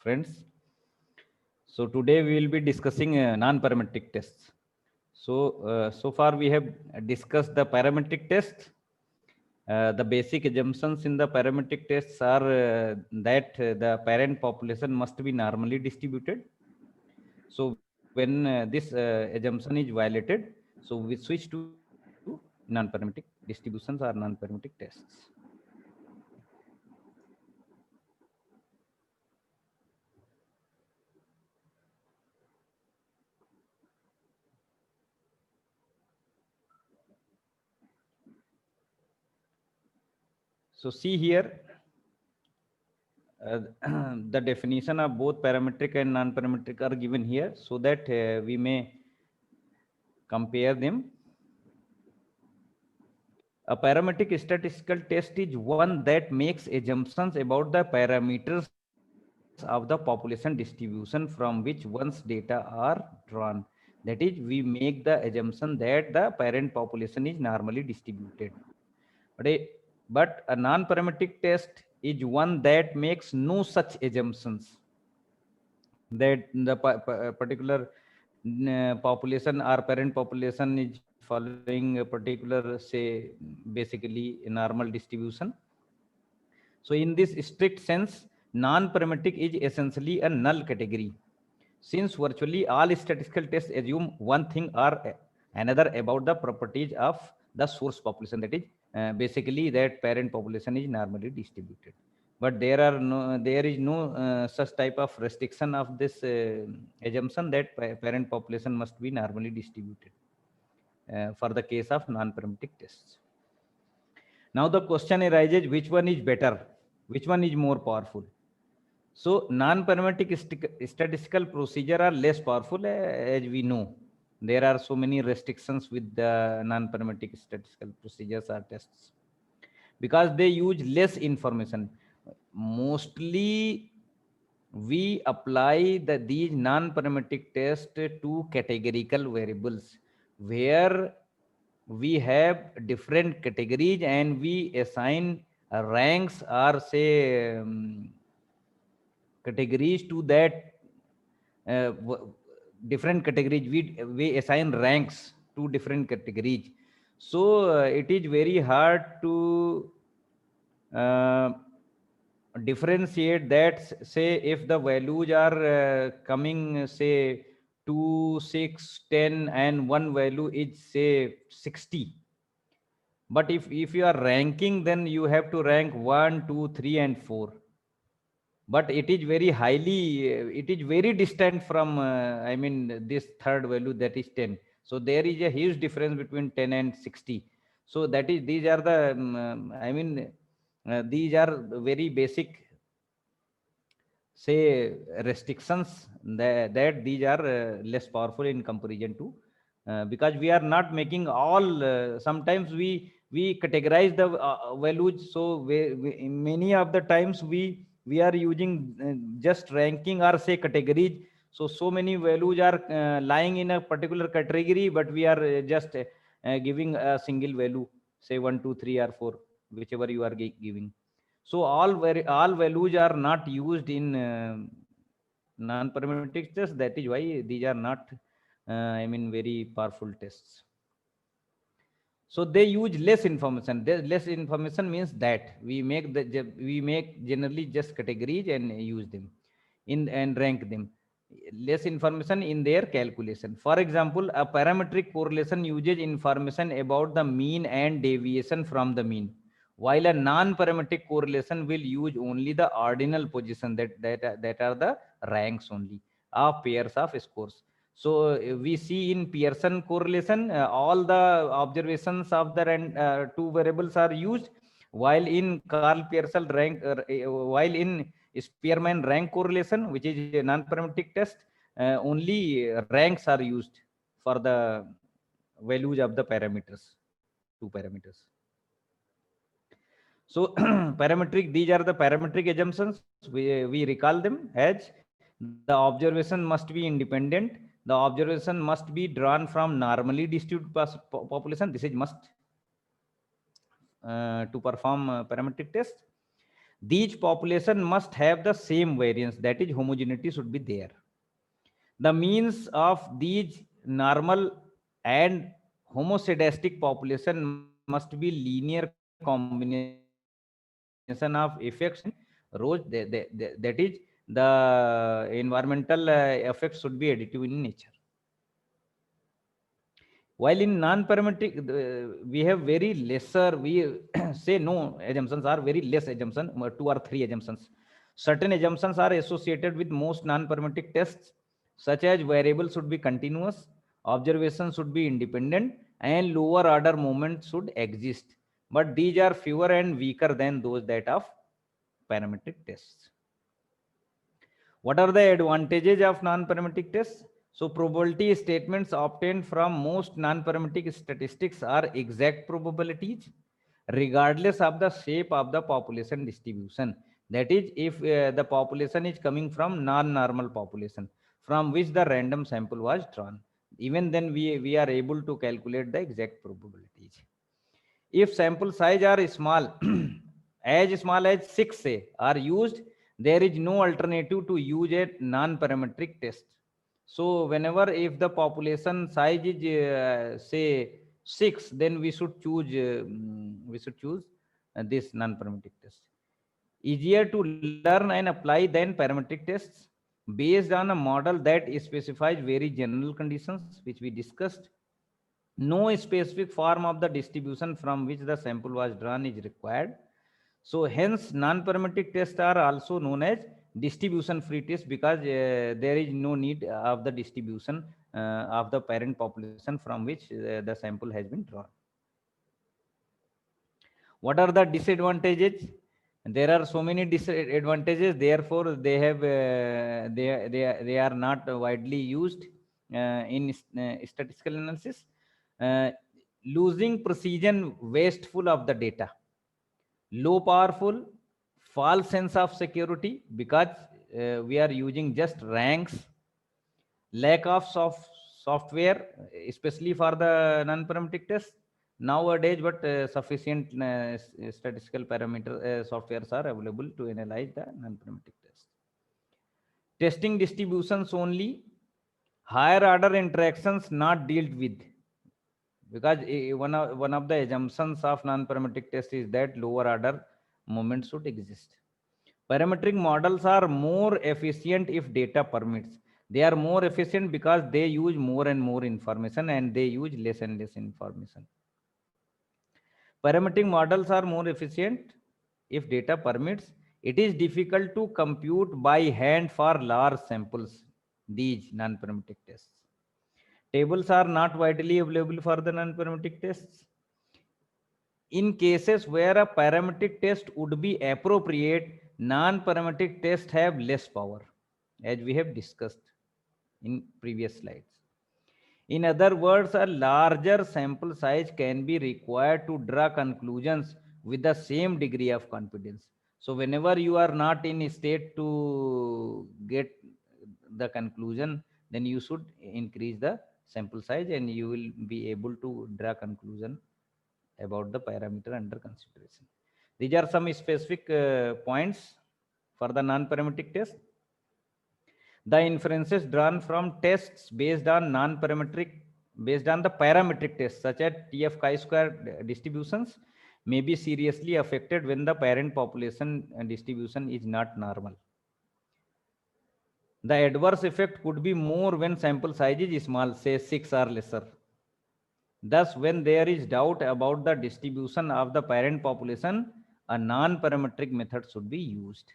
friends. So today we will be discussing non-parametric tests. So far we have discussed the parametric test. The basic assumptions in the parametric tests are that the parent population must be normally distributed. So when this assumption is violated, so we switch to non-parametric distributions or non-parametric tests. So see here, uh, the definition of both parametric and non-parametric are given here so that we may compare them. A parametric statistical test is one that makes assumptions about the parameters of the population distribution from which one's data are drawn. That is, we make the assumption that the parent population is normally distributed. But a non-parametric test is one that makes no such assumptions that the particular population or parent population is following a particular, say, basically a normal distribution. So in this strict sense, non-parametric is essentially a null category, since virtually all statistical tests assume one thing or another about the properties of the source population, that is basically that parent population is normally distributed. But there is no such type of restriction of this assumption that parent population must be normally distributed for the case of non-parametric tests. Now the question arises, which one is better? Which one is more powerful? So non-parametric statistical procedure are less powerful, as we know. There are so many restrictions with the non-parametric statistical procedures or tests because they use less information. Mostly we apply these non-parametric tests to categorical variables where we have different categories and we assign ranks or say categories to that different categories. We assign ranks to different categories. So it is very hard to uh, differentiate that, say, if the values are coming, say, 2, 6, 10, and one value is, say, 60. But if you are ranking, then you have to rank 1, 2, 3, and 4. But it is very highly, it is very distant from I mean this third value, that is 10. So there is a huge difference between 10 and 60. So that is, these are the I mean these are very basic, say, restrictions that these are less powerful in comparison to because we are not making all sometimes we categorize the values. So many of the times we are using just ranking or say categories. So many values are lying in a particular category, but we are just giving a single value, say 1, 2, 3, or 4, whichever you are giving. So all values are not used in non-parametric tests. That is why these are not I mean very powerful tests. So they use less information. Less information means that we make generally just categories and use them in and rank them. Less information in their calculation. For example, a parametric correlation uses information about the mean and deviation from the mean, while a non-parametric correlation will use only the ordinal position, that are the ranks only of pairs of scores. So we see in Pearson correlation, all the observations of the two variables are used, while in Karl Pearson rank, while in Spearman rank correlation, which is a non-parametric test, only ranks are used for the values of the parameters, two parameters. So parametric, these are the parametric assumptions. We recall them as the observation must be independent. The observation must be drawn from normally distributed population. This is must to perform parametric test. these population must have the same variance, that is homogeneity should be there. The means of these normal and homoscedastic population must be linear combination of effects and rows, that is the environmental effects should be additive in nature. While in non-parametric, we have very lesser, we say no assumptions are very less assumption, 2 or 3 assumptions. Certain assumptions are associated with most non-parametric tests, such as variables should be continuous, observations should be independent, and lower order movements should exist. But these are fewer and weaker than those that of parametric tests. What are the advantages of non-parametric tests? So probability statements obtained from most non-parametric statistics are exact probabilities regardless of the shape of the population distribution. That is, if the population is coming from non-normal population from which the random sample was drawn, even then we are able to calculate the exact probabilities. If sample size are small as 6 say are used, there is no alternative to use a non-parametric test. So whenever if the population size is say 6, then we should choose this non-parametric test. Easier to learn and apply than parametric tests, based on a model that specifies very general conditions which we discussed. No specific form of the distribution from which the sample was drawn is required. So hence non-parametric tests are also known as distribution free tests, because there is no need of the distribution of the parent population from which the sample has been drawn. What are the disadvantages? There are so many disadvantages, therefore they have they are not widely used in statistical analysis. uh, Losing precision, wasteful of the data, low powerful, false sense of security, because we are using just ranks, lack of software, especially for the non-parametric test nowadays, but sufficient statistical parameter softwares are available to analyze the non-parametric test. Testing distributions only, higher order interactions not dealt with, because one of the assumptions of non-parametric test is that lower order movements should exist. Parametric models are more efficient if data permits. They are more efficient because they use more and more information and they use less and less information. Parametric models are more efficient if data permits. It is difficult to compute by hand for large samples, these non-parametric tests. Tables are not widely available for the non-parametric tests. In cases where a parametric test would be appropriate, non-parametric tests have less power, as we have discussed in previous slides. In other words, a larger sample size can be required to draw conclusions with the same degree of confidence. So whenever you are not in a state to get the conclusion, then you should increase the sample size and you will be able to draw conclusion about the parameter under consideration. These are some specific points for the non-parametric test. The inferences drawn from tests based on the parametric tests, such as TF chi-square distributions, may be seriously affected when the parent population distribution is not normal. The adverse effect could be more when sample size is small, say 6 or lesser. Thus, when there is doubt about the distribution of the parent population, a non-parametric method should be used.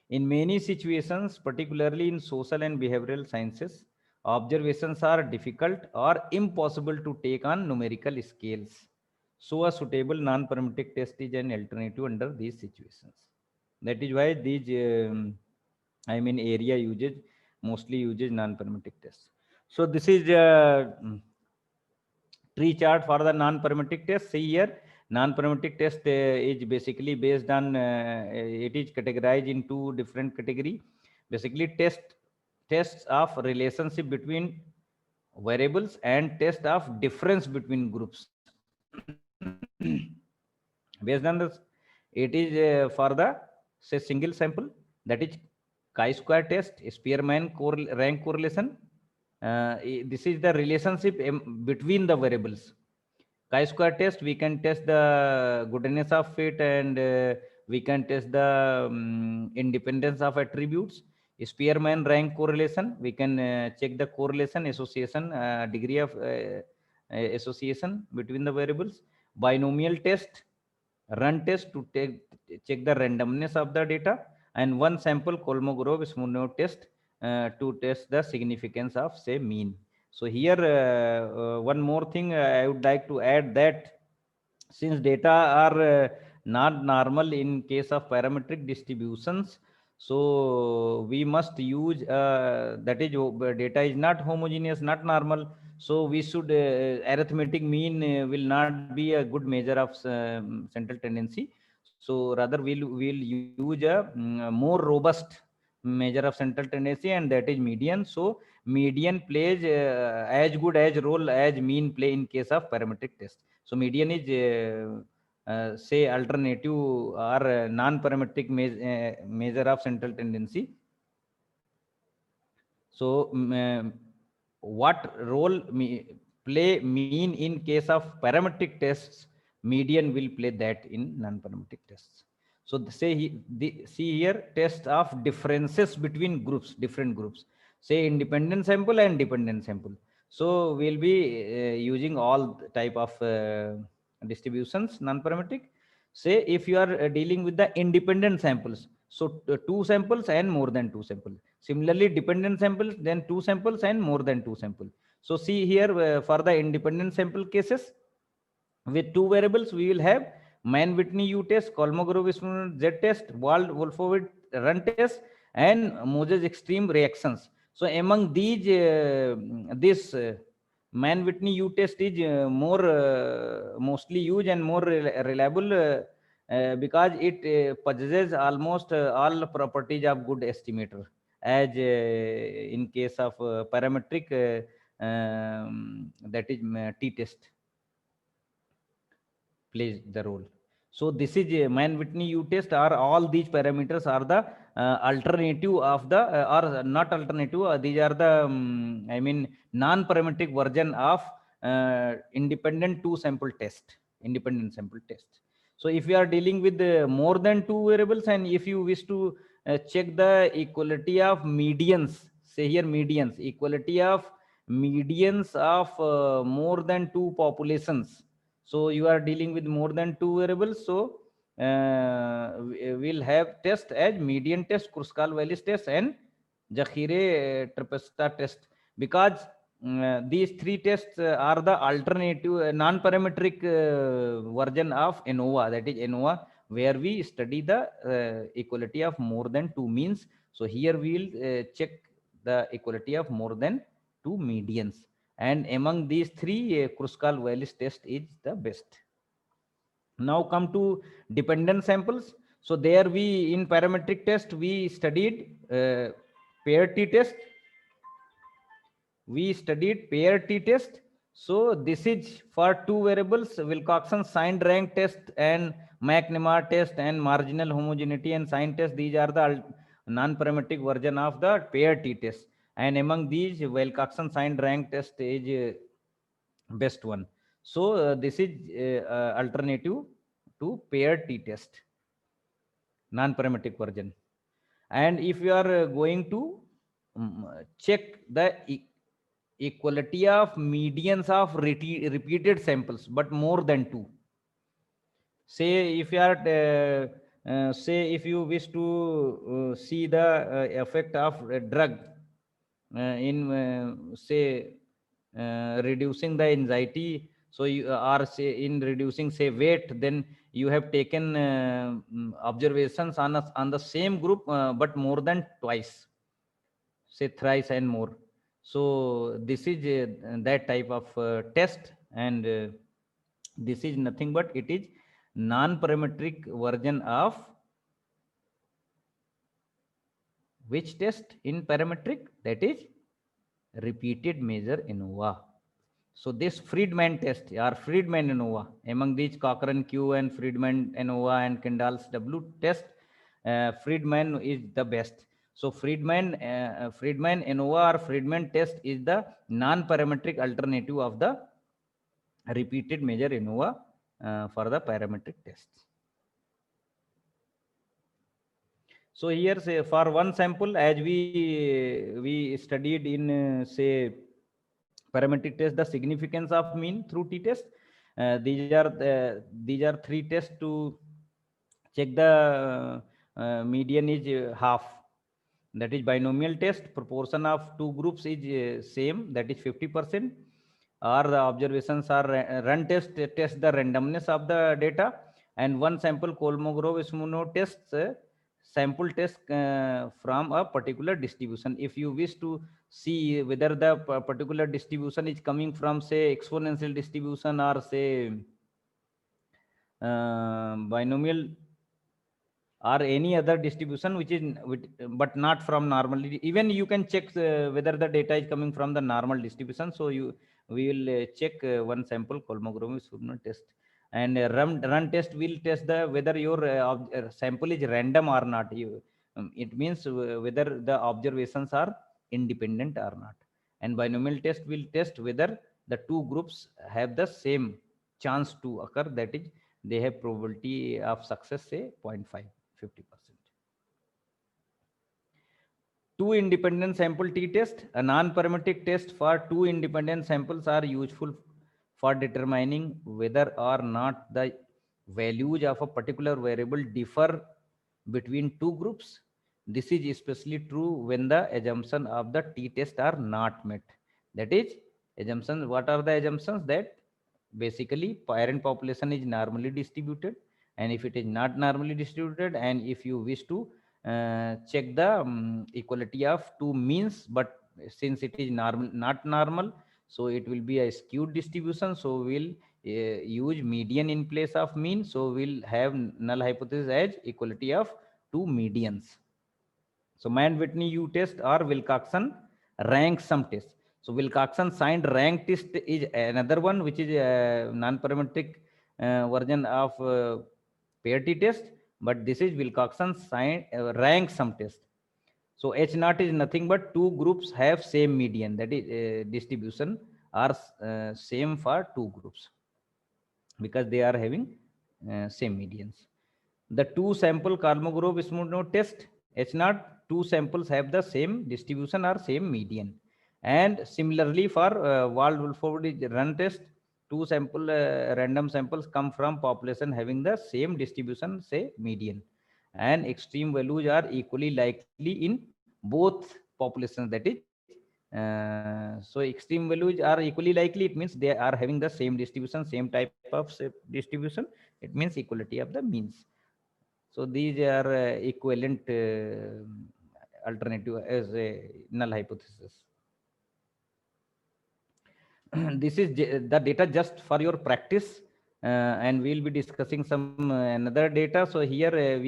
In many situations, particularly in social and behavioral sciences, observations are difficult or impossible to take on numerical scales. So, a suitable non-parametric test is an alternative under these situations. That is why these, area uses mostly uses non-parametric tests. So, this is tree chart for the non-parametric test. See here, non-parametric test is basically based on, it is categorized in two different category. Basically, tests of relationship between variables and test of difference between groups. Based on this It is for the say single sample, that is chi-square test, Spearman rank correlation. This is the relationship between the variables. Chi-square test, we can test the goodness of fit, and we can test the independence of attributes. Spearman rank correlation, we can check the correlation association, degree of association between the variables. Binomial test, run test to check the randomness of the data, and one sample Kolmogorov-Smirnov test to test the significance of say mean. So here one more thing I would like to add, that since data are not normal in case of parametric distributions, so we must use that is data is not homogeneous, not normal, so we should arithmetic mean will not be a good measure of central tendency. So rather we'll use a more robust measure of central tendency, and that is median. So median plays as good as role as mean play in case of parametric test. So median is say alternative or non-parametric measure of central tendency. So what role play mean in case of parametric tests, median will play that in non-parametric tests. So see here, test of differences between groups, different groups, say independent sample and dependent sample. So we'll be using all type of distributions, non-parametric. Say if you are dealing with the independent samples, so two samples and more than two samples. Similarly, dependent samples, then two samples and more than two samples. So see here, for the independent sample cases with two variables, we will have Mann-Whitney U test, Kolmogorov-Smirnov Z test, Wald-Wolfowitz run test, and Moses extreme reactions. So among these, this Mann-Whitney U test is more mostly used and more reliable, because it possesses almost all properties of good estimator, as in case of parametric that is t-test plays the role. So this is Mann-Whitney U test, or all these parameters are the alternative of the or not alternative, these are the I mean non-parametric version of independent two sample test, independent sample test. So if you are dealing with more than two variables, and if you wish to check the equality of medians, say here medians, equality of medians of more than two populations. So you are dealing with more than two variables, so we'll have test as median test, Kruskal-Wallis test, and Zakhire-Trapesta test, because these three tests are the alternative non-parametric version of ANOVA, that is ANOVA, where we study the equality of more than two means. So here we will check the equality of more than two medians, and among these three, Kruskal-Wallis test is the best. Now come to dependent samples. So there we, in parametric test, we studied pair t-test, we studied pair t-test. So this is for two variables, Wilcoxon signed rank test and McNemar test, and marginal homogeneity and sign test. These are the non-parametric version of the pair t-test, and among these, Wilcoxon signed rank test is best one. So this is alternative to pair t-test, non-parametric version. And if you are going to check the equality of medians of repeated samples, but more than two. Say if you are say if you wish to see the effect of a drug in say reducing the anxiety, so you are say in reducing say weight, then you have taken observations on the same group, but more than twice, say thrice and more. So this is that type of test, and this is nothing but it is non-parametric version of which test in parametric, that is repeated measure ANOVA. So this Friedman test or Friedman ANOVA, among these Cochrane Q and Friedman ANOVA and Kendall's W test, Friedman is the best. So Friedman ANOVA or Friedman test is the non-parametric alternative of the repeated measure ANOVA for the parametric tests. So here, say, for one sample, as we studied in say parametric test, the significance of mean through t-test. These are three tests to check the median is half. That is binomial test. Proportion of two groups is same. That is 50%. Or the observations are run test the randomness of the data, and one sample Kolmogorov-Smirnov tests sample test from a particular distribution. If you wish to see whether the particular distribution is coming from say exponential distribution or say binomial or any other distribution which is but not from normal, even you can check whether the data is coming from the normal distribution. So we will check one sample Kolmogorov-Smirnov test, and run test will test the whether your sample is random or not. It means whether the observations are independent or not. And binomial test will test whether the two groups have the same chance to occur, that is they have probability of success say 0.5, 50%. Two independent sample t-test. A non-parametric test for two independent samples are useful for determining whether or not the values of a particular variable differ between two groups. This is especially true when the assumption of the t-test are not met. That is, assumptions. What are the assumptions? That basically parent population is normally distributed, and if it is not normally distributed, and if you wish to check the equality of two means, but since it is normal not normal, so it will be a skewed distribution, so we'll use median in place of mean, so we'll have null hypothesis as equality of two medians. So Mann-Whitney U test or Wilcoxon rank sum test. So Wilcoxon signed rank test is another one, which is a non-parametric version of pair t-test, but this is Wilcoxon signed rank sum test. So H naught is nothing but two groups have same median, that is distribution are same for two groups because they are having same medians. The two sample Kolmogorov-Smirnov test H naught, two samples have the same distribution or same median. And similarly for Wald-Wolford run test, two sample random samples come from population having the same distribution, say median, and extreme values are equally likely in both populations. That is, so extreme values are equally likely. It means they are having the same distribution, same type of distribution. It means equality of the means. So these are equivalent alternative as a null hypothesis. This is the data just for your practice, and we'll be discussing some another data. So here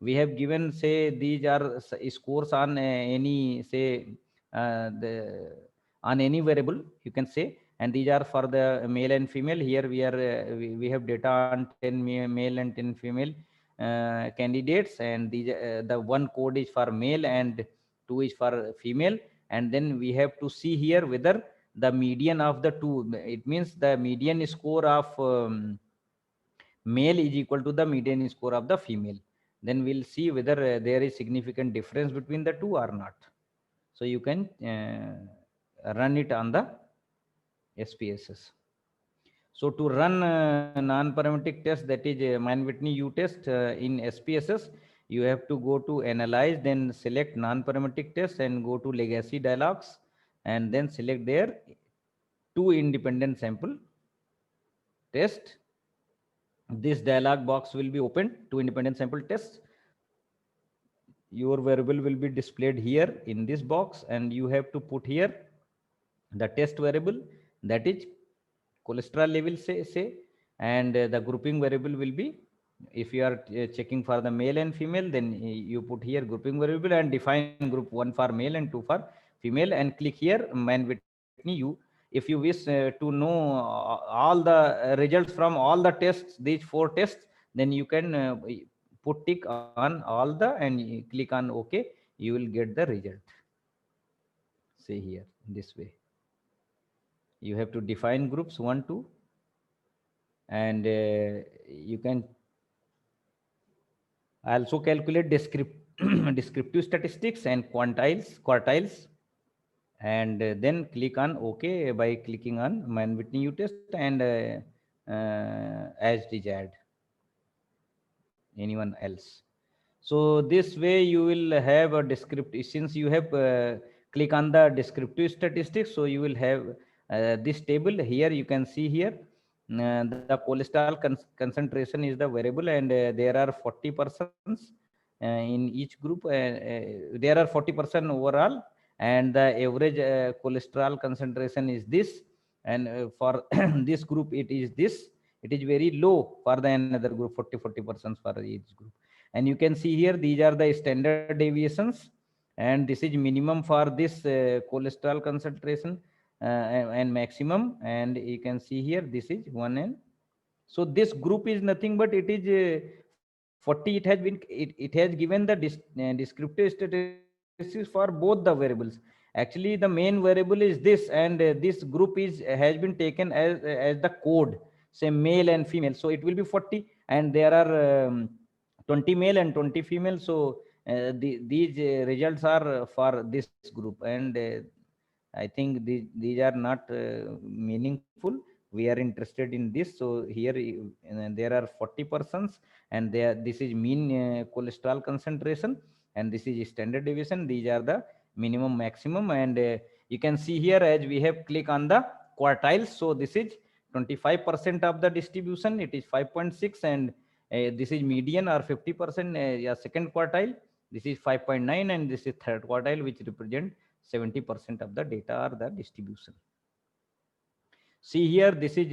we have given say these are scores on any say the on any variable you can say, and these are for the male and female. Here we have data on 10 male and 10 female candidates, and these the one code is for male and two is for female, and then we have to see here whether the median of the two, it means the median score of male is equal to the median score of the female. Then we'll see whether there is significant difference between the two or not. So you can run it on the SPSS. So to run non-parametric test, that is Mann-Whitney U test in SPSS, you have to go to analyze, then select non-parametric test and go to legacy dialogues, and then select there two independent sample test. This dialog box will be opened, two independent sample tests. Your variable will be displayed here in this box, and you have to put here the test variable, that is cholesterol level say, and the grouping variable will be, if you are checking for the male and female, then you put here grouping variable and define group 1 for male and 2 for female, and click here Mann-Whitney Whitney, if you wish to know all the results from all the tests, these 4 tests, then you can put tick on all the and you click on OK. You will get the result. See here, this way. You have to define groups 1, 2, and you can also calculate descriptive statistics and quartiles, and then click on OK by clicking on Mann-Whitney U-test and as desired. Anyone else? So this way you will have a descriptive, since you have click on the descriptive statistics, so you will have this table here. You can see here the cholesterol concentration is the variable, and there are 40 persons in each group. There are 40% overall, and the average cholesterol concentration is this, and for this group it is this. It is very low for the another group, 40% for each group. And you can see here, these are the standard deviations, and this is minimum for this cholesterol concentration and maximum, and you can see here this is 1 n. So this group is nothing but it is 40. It has been it has given the descriptive statistics for both the variables. Actually the main variable is this, and this group is has been taken as the code, say male and female, so it will be 40, and there are 20 male and 20 female. So these results are for this group, and I think these are not meaningful. We are interested in this. So here there are 40 persons, and there this is mean cholesterol concentration, and this is standard deviation. These are the minimum, maximum, and you can see here as we have click on the quartiles. So this is 25% of the distribution. It is 5.6, and this is median or 50%. Yeah, second quartile. This is 5.9, and this is third quartile, which represent 70% of the data or the distribution. See here, this is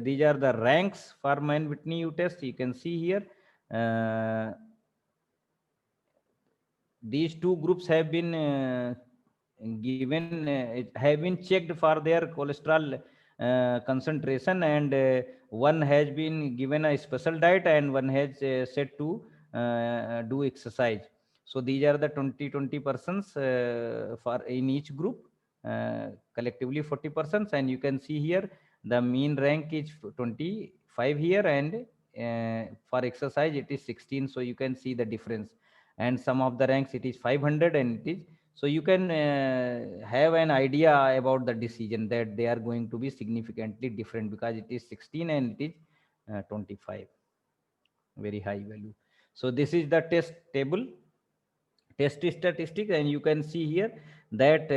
these are the ranks for Mann-Whitney U-test. You can see here these two groups have been given have been checked for their cholesterol concentration, and one has been given a special diet, and one has said to do exercise. So these are the 20 persons for in each group, collectively 40 persons, and you can see here the mean rank is 25 here, and for exercise it is 16. So you can see the difference, and some of the ranks it is 500, and it is, so you can have an idea about the decision that they are going to be significantly different, because it is 16 and it is 25, very high value. So this is the test table, test statistics, and you can see here that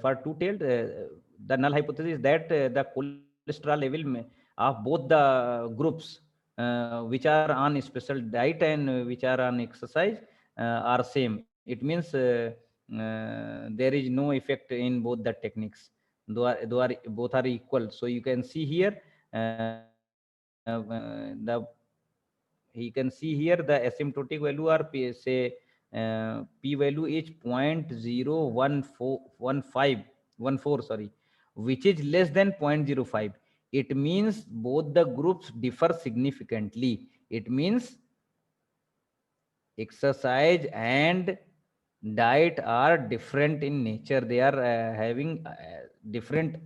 for two-tailed, the null hypothesis is that the cholesterol level of both the groups which are on special diet and which are on exercise are same. It means there is no effect in both the techniques, though both are equal. So you can see here you can see here the asymptotic value are say p value is 0.014 sorry, which is less than 0.05. It means both the groups differ significantly. It means exercise and diet are different in nature. They are having different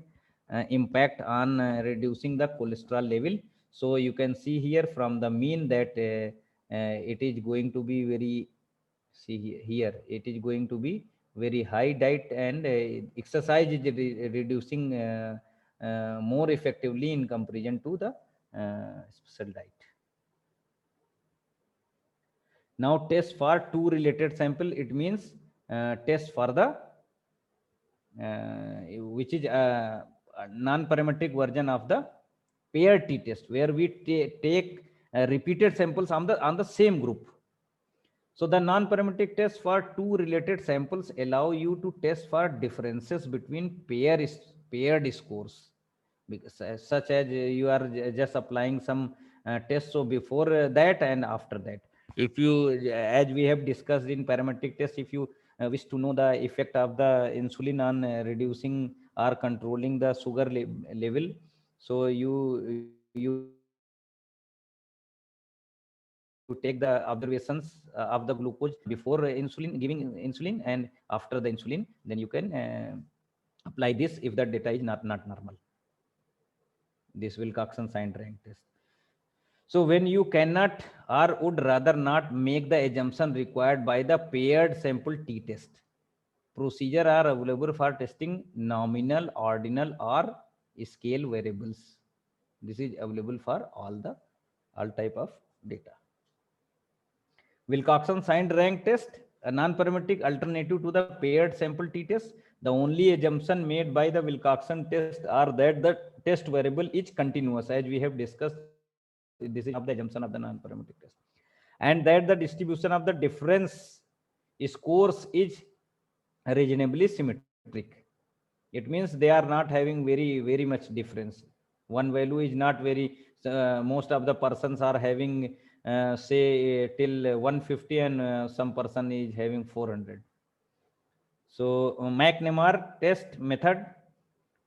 impact on reducing the cholesterol level. So you can see here from the mean that it is going to be very, see here, it is going to be very high diet, and exercise is reducing more effectively in comparison to the special diet. Now test for two related sample, it means test for the which is a non-parametric version of the pair t-test, where we take repeated samples on the same group. So the non-parametric test for two related samples allow you to test for differences between paired scores, because such as you are just applying some tests so before that and after that. If you, as we have discussed in parametric test, if you wish to know the effect of the insulin on reducing or controlling the sugar level, so you take the observations of the glucose before insulin, giving insulin, and after the insulin, then you can apply this if the data is not normal. This Wilcoxon signed rank test. So when you cannot or would rather not make the assumption required by the paired sample t-test, procedure are available for testing nominal, ordinal, or scale variables. This is available for all type of data. Wilcoxon signed rank test, a non-parametric alternative to the paired sample t-test. The only assumption made by the Wilcoxon test are that the test variable is continuous, as we have discussed. This is one of the assumption of the non-parametric test, and that the distribution of the difference scores is reasonably symmetric. It means they are not having very much difference. One value is not very, most of the persons are having say till 150, and some person is having 400. So McNemar test method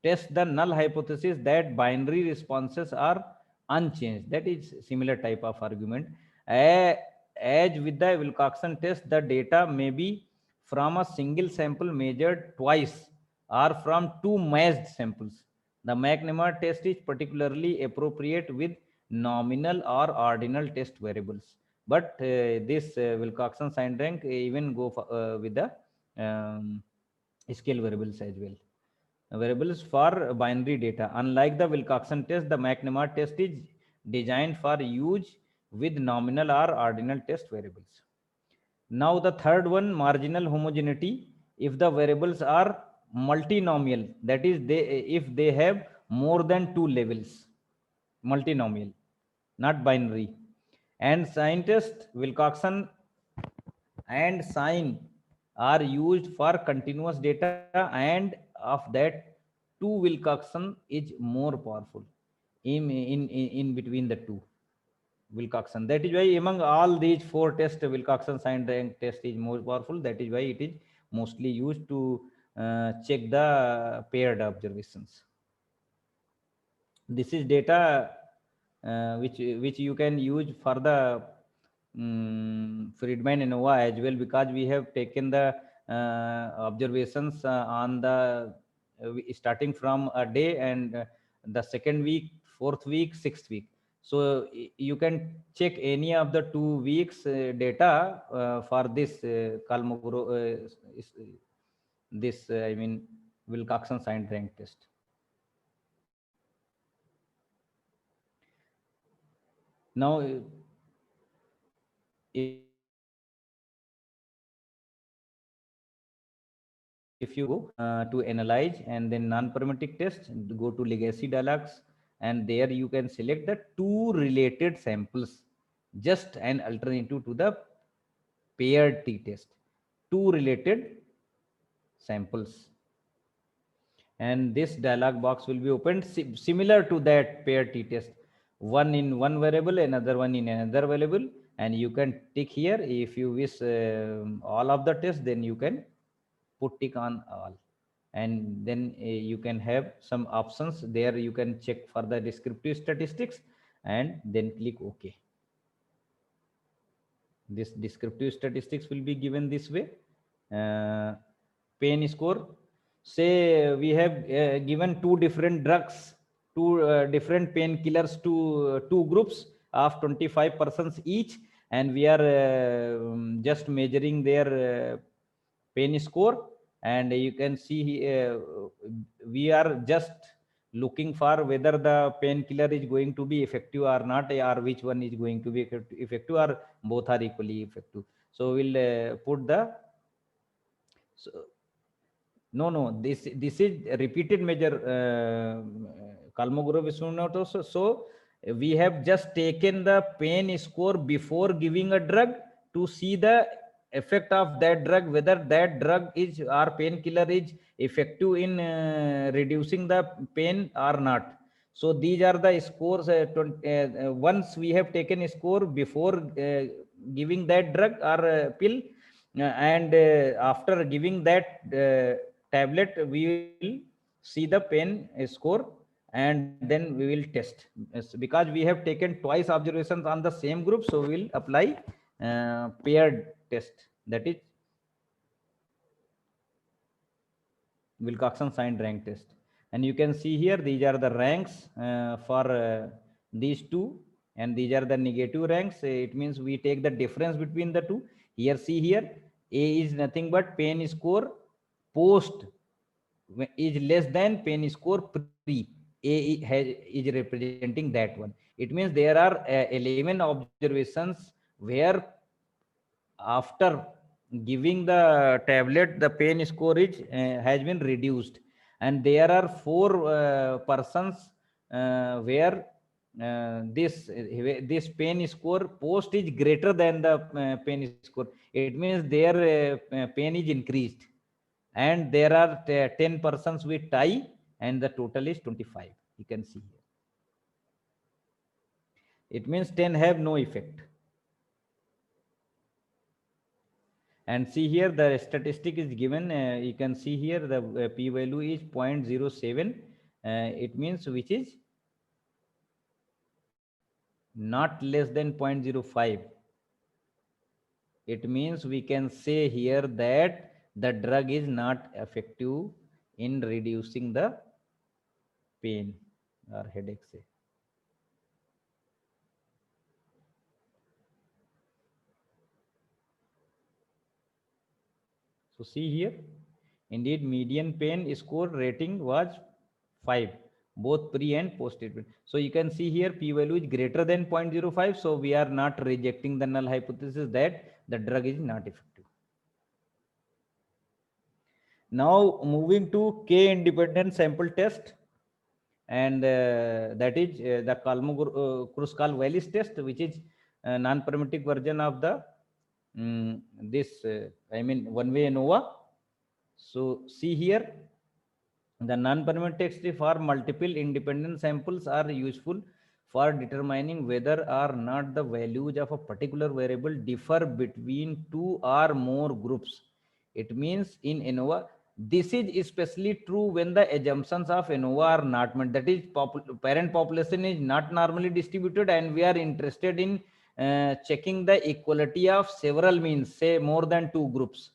tests the null hypothesis that binary responses are unchanged. That is similar type of argument. As with the Wilcoxon test, the data may be from a single sample measured twice or from two matched samples. The McNemar test is particularly appropriate with nominal or ordinal test variables. But this Wilcoxon signed rank even go for, with the scale variables as well. Variables for binary data. Unlike the Wilcoxon test, the McNemar test is designed for use with nominal or ordinal test variables. Now the third one, marginal homogeneity. If the variables are multinomial, that is, if they have more than two levels, multinomial, not binary. And scientists Wilcoxon and sign are used for continuous data, and of that two Wilcoxon is more powerful in between the two Wilcoxon. That is why among all these four tests, Wilcoxon signed rank test is more powerful. That is why it is mostly used to check the paired observations. This is data which you can use for the Friedman ANOVA as well, because we have taken the observations on the starting from a day, and the second week, fourth week, sixth week. So you can check any of the 2 weeks data for this Kolmogorov, this I mean Wilcoxon signed rank test. Now, if you go to analyze and then non-parametric test, go to legacy dialogues, and there you can select the two related samples, just an alternative to the paired t-test, two related samples. And this dialog box will be opened similar to that paired t-test, one in one variable, another one in another variable, and you can tick here. If you wish all of the tests, then you can put tick on all, and then you can have some options there. You can check for the descriptive statistics and then click OK. This descriptive statistics will be given this way. Pain score, say we have given two different drugs, two different painkillers to two groups of 25 persons each, and we are just measuring their pain score, and you can see we are just looking for whether the painkiller is going to be effective or not, or which one is going to be effective, or both are equally effective. So we'll put the, so no, this is repeated measure, Kolmogorov also. So we have just taken the pain score before giving a drug to see the effect of that drug, whether that drug is, or painkiller is effective in reducing the pain or not. So these are the scores. Once we have taken a score before giving that drug or pill, and after giving that tablet, we will see the pain score, and then we will test. Because we have taken twice observations on the same group, so we will apply paired test, that is Wilcoxon signed rank test. And you can see here, these are the ranks for these two, and these are the negative ranks. It means we take the difference between the two. Here, see here, A is nothing but pain score post is less than pain score pre. Is representing that one. It means there are 11 observations where after giving the tablet, the pain score is has been reduced, and there are 4 persons where this pain score post is greater than the pain score. It means their pain is increased, and there are 10 persons with tie, and the total is 25. You can see here. It means 10 have no effect. And see here, the statistic is given. You can see here the p value is 0.07. It means which is not less than 0.05. It means we can say here that the drug is not effective in reducing the pain or headache, say. So see here, indeed median pain score rating was 5, both pre and post treatment. So you can see here p value is greater than 0.05. So we are not rejecting the null hypothesis that the drug is not effective. Now moving to K independent sample test, and that is the Kruskal-Wallis test, which is a non-parametric version of the this I mean one-way ANOVA. So see here, the non-parametric test for multiple independent samples are useful for determining whether or not the values of a particular variable differ between two or more groups. It means in ANOVA, this is especially true when the assumptions of ANOVA are not met. That is, parent population is not normally distributed, and we are interested in checking the equality of several means, say more than two groups.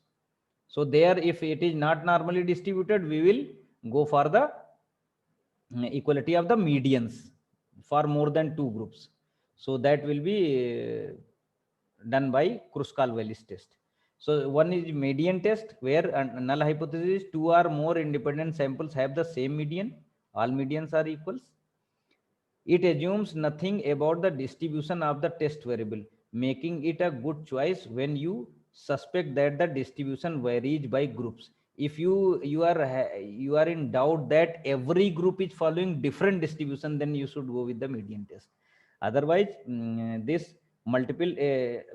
So there, if it is not normally distributed, we will go for the equality of the medians for more than two groups. So that will be done by Kruskal-Wallis test. So one is median test, where null hypothesis is two or more independent samples have the same median. All medians are equals. It assumes nothing about the distribution of the test variable, making it a good choice when you suspect that the distribution varies by groups. If you are in doubt that every group is following different distribution, then you should go with the median test. Otherwise, this multiple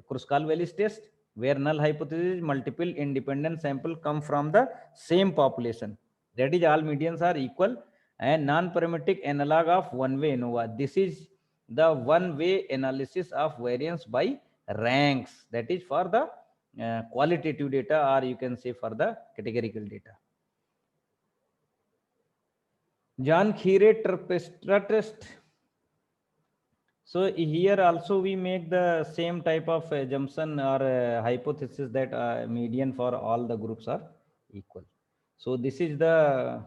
Kruskal-Wallis test, where null hypothesis multiple independent sample come from the same population, that is all medians are equal, and non-parametric analog of one-way ANOVA. This is the one-way analysis of variance by ranks, that is for the qualitative data, or you can say for the categorical data. Jahn-Khire-Terpstra test. So here also we make the same type of assumption or hypothesis that median for all the groups are equal. So this is the,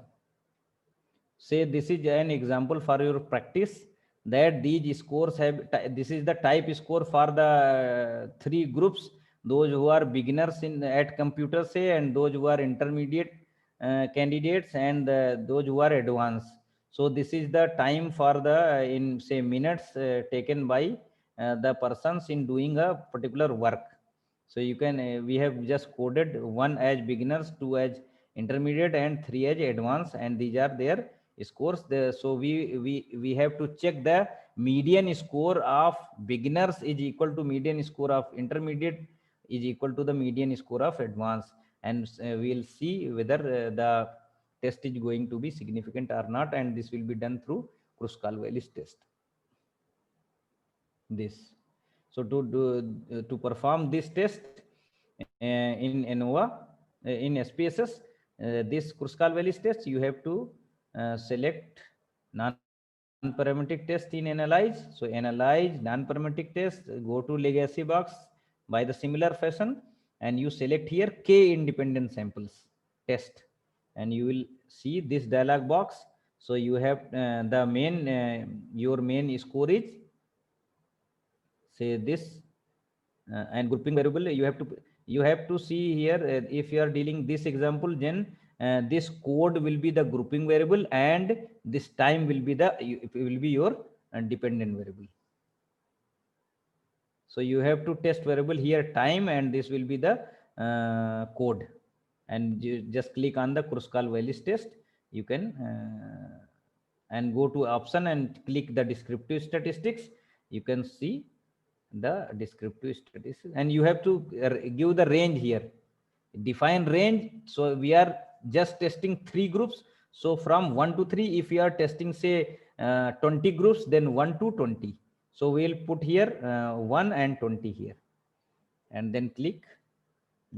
say this is an example for your practice, that these scores have, this is the type score for the three groups: those who are beginners in at computer, say, and those who are intermediate candidates, and those who are advanced. So this is the time for the in say minutes taken by the persons in doing a particular work. So you can we have just coded one as beginners, two as intermediate, and three as advanced, and these are their scores there. So we have to check the median score of beginners is equal to median score of intermediate is equal to the median score of advanced, and we'll see whether the test is going to be significant or not, and this will be done through Kruskal-Wallis test. This. So to perform this test in ANOVA, in SPSS, this Kruskal-Wallis test, you have to select non-parametric test in analyze. So analyze non-parametric test, go to legacy box by the similar fashion, and you select here k independent samples test, and you will see this dialog box. So you have the main your main score is, say this, and grouping variable you have to see here, if you are dealing this example, then this code will be the grouping variable, and this time will be the it will be your dependent variable. So you have to test variable here time, and this will be the code, and you just click on the Kruskal-Wallis test. You can and go to option and click the descriptive statistics. You can see the descriptive statistics, and you have to give the range here, define range. So we are just testing 3 groups. So from 1 to 3, if you are testing say 20 groups, then 1 to 20. So we'll put here 1 and 20 here, and then click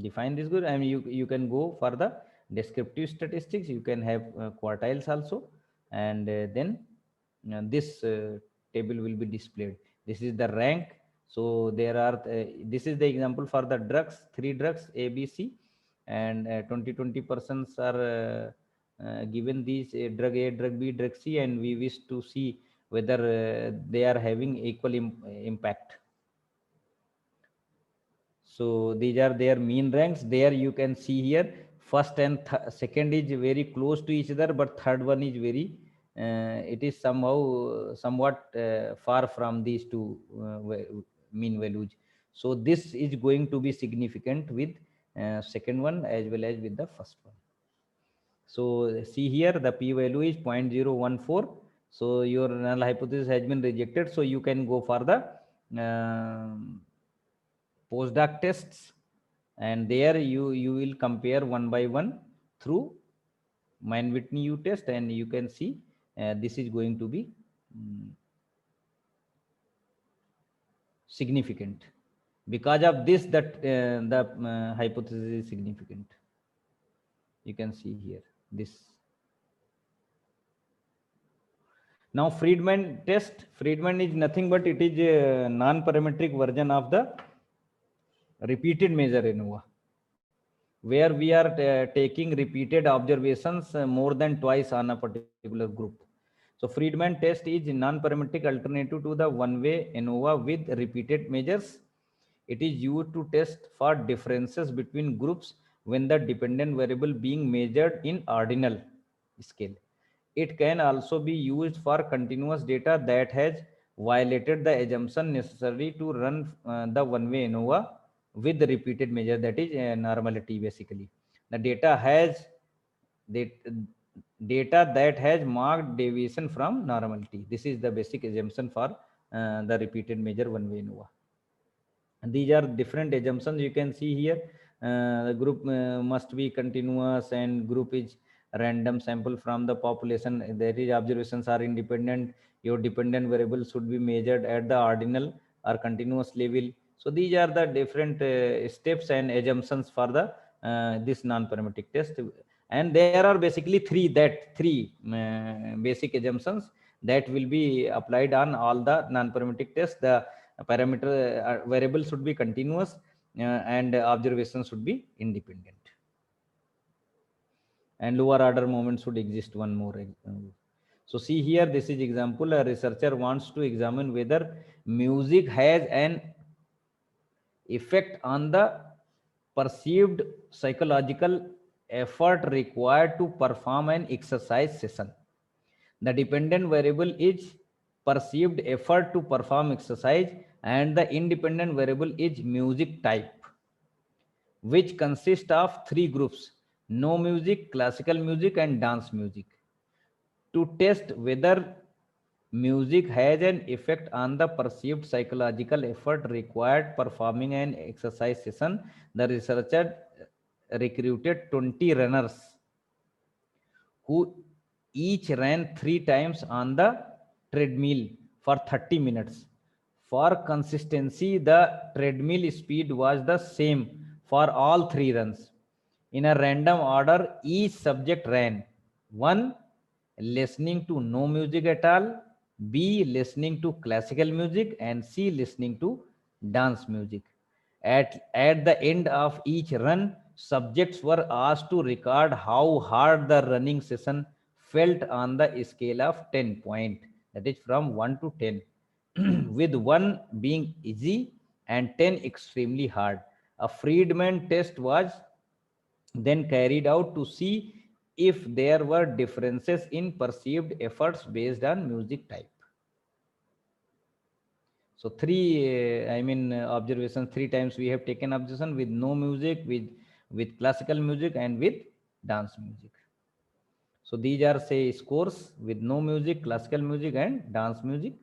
define this group. I mean, you can go for the descriptive statistics. You can have quartiles also, and then this table will be displayed. This is the rank. So there are this is the example for the drugs, 3 drugs A, B, C, and 20 persons are given these drug A, drug B, drug C, and we wish to see whether they are having equal impact. So these are their mean ranks. There you can see here, first and second is very close to each other, but third one is very it is somehow somewhat far from these two mean values. So this is going to be significant with second one as well as with the first one. So see here, the p value is 0.014. So your null hypothesis has been rejected. So you can go for the postdoc tests, and there you will compare one by one through Mann-Whitney U test, and you can see this is going to be significant. Because of this, that the hypothesis is significant. You can see here this. Now Friedman test. Friedman is nothing but it is a non-parametric version of the repeated measure ANOVA, where we are taking repeated observations more than twice on a particular group. So Friedman test is non-parametric alternative to the one-way ANOVA with repeated measures. It is used to test for differences between groups when the dependent variable being measured in ordinal scale. It can also be used for continuous data that has violated the assumption necessary to run the one-way ANOVA with the repeated measure, that is normality. Basically, the data that has marked deviation from normality. This is the basic assumption for the repeated measure one-way ANOVA. And these are different assumptions. You can see here the group must be continuous, and group is random sample from the population. That is, observations are independent. Your dependent variable should be measured at the ordinal or continuous level. So these are the different steps and assumptions for the this non-parametric test. And there are basically three basic assumptions that will be applied on all the non-parametric tests. The parameter variable should be continuous, and observation should be independent, and lower order moment should exist. One more so see here, this is example. A researcher wants to examine whether music has an effect on the perceived psychological effort required to perform an exercise session. The dependent variable is perceived effort to perform exercise, and the independent variable is music type, which consists of 3 groups: no music, classical music, and dance music. To test whether music has an effect on the perceived psychological effort required performing an exercise session, the researcher recruited 20 runners who each ran 3 times on the treadmill for 30 minutes For consistency, the treadmill speed was the same for all 3 runs. In a random order, each subject ran: 1. Listening to no music at all, B. Listening to classical music, and C. Listening to dance music. At the end of each run, subjects were asked to record how hard the running session felt on the scale of 10 point, that is from 1 to 10, with 1 being easy and 10 extremely hard. A Friedman test was then carried out to see if there were differences in perceived efforts based on music type. So observations, 3 times we have taken observation with no music, with classical music, and with dance music. So these are say scores with no music, classical music, and dance music.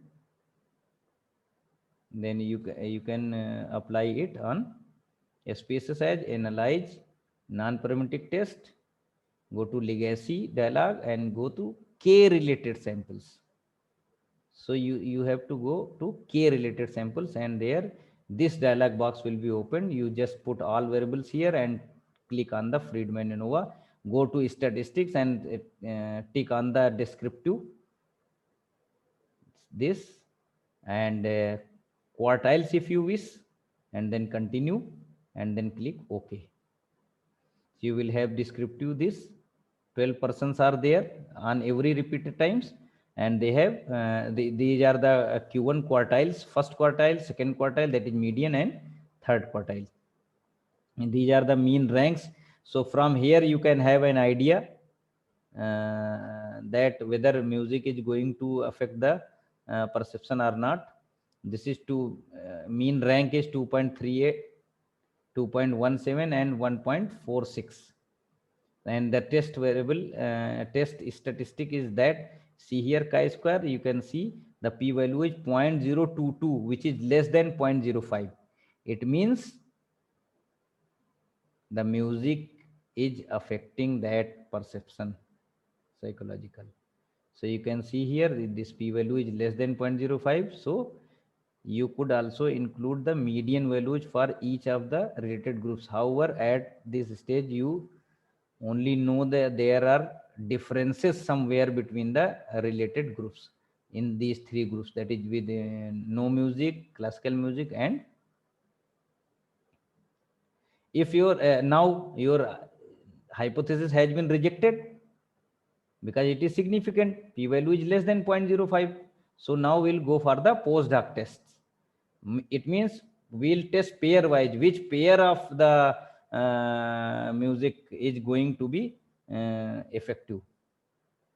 Then you can apply it on SPSS as analyze, non-parametric test, go to legacy dialog, and go to K related samples. So you have to go to K related samples, and there this dialog box will be opened. You just put all variables here and click on the Friedman ANOVA. Go to statistics and tick on the descriptive, this, and quartiles if you wish, and then continue, and then click OK. So you will have descriptive this. 12 persons are there on every repeated times, and they have these are the Q1 quartiles: first quartile, second quartile, that is median, and third quartile. And these are the mean ranks. So from here you can have an idea that whether music is going to affect the perception or not. This is mean rank is 2.38, 2.17, and 1.46. And the test variable, test statistic is that, see here chi-square, you can see the p-value is 0.022, which is less than 0.05. It means the music is affecting that perception, psychological. So you can see here this p-value is less than 0.05. So you could also include the median values for each of the related groups. However, at this stage you only know that there are differences somewhere between the related groups in these 3 groups, that is with no music, classical music, and if your now your hypothesis has been rejected because it is significant, p value is less than 0.05. So now we'll go for the postdoc tests. It means we'll test pair wise which pair of the music is going to be effective.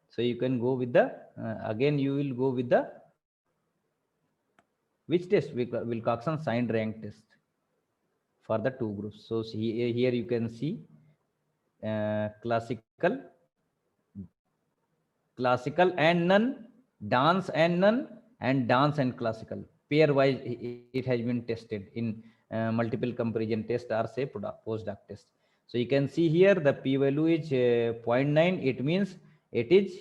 So you can go with the again you will go with the which test? Wilcoxon signed rank test for the 2 groups. So here you can see classical and none, dance and none, and dance and classical. Pair wise it has been tested in multiple comparison test or say postdoc test. So you can see here the p value is 0.9. It means it is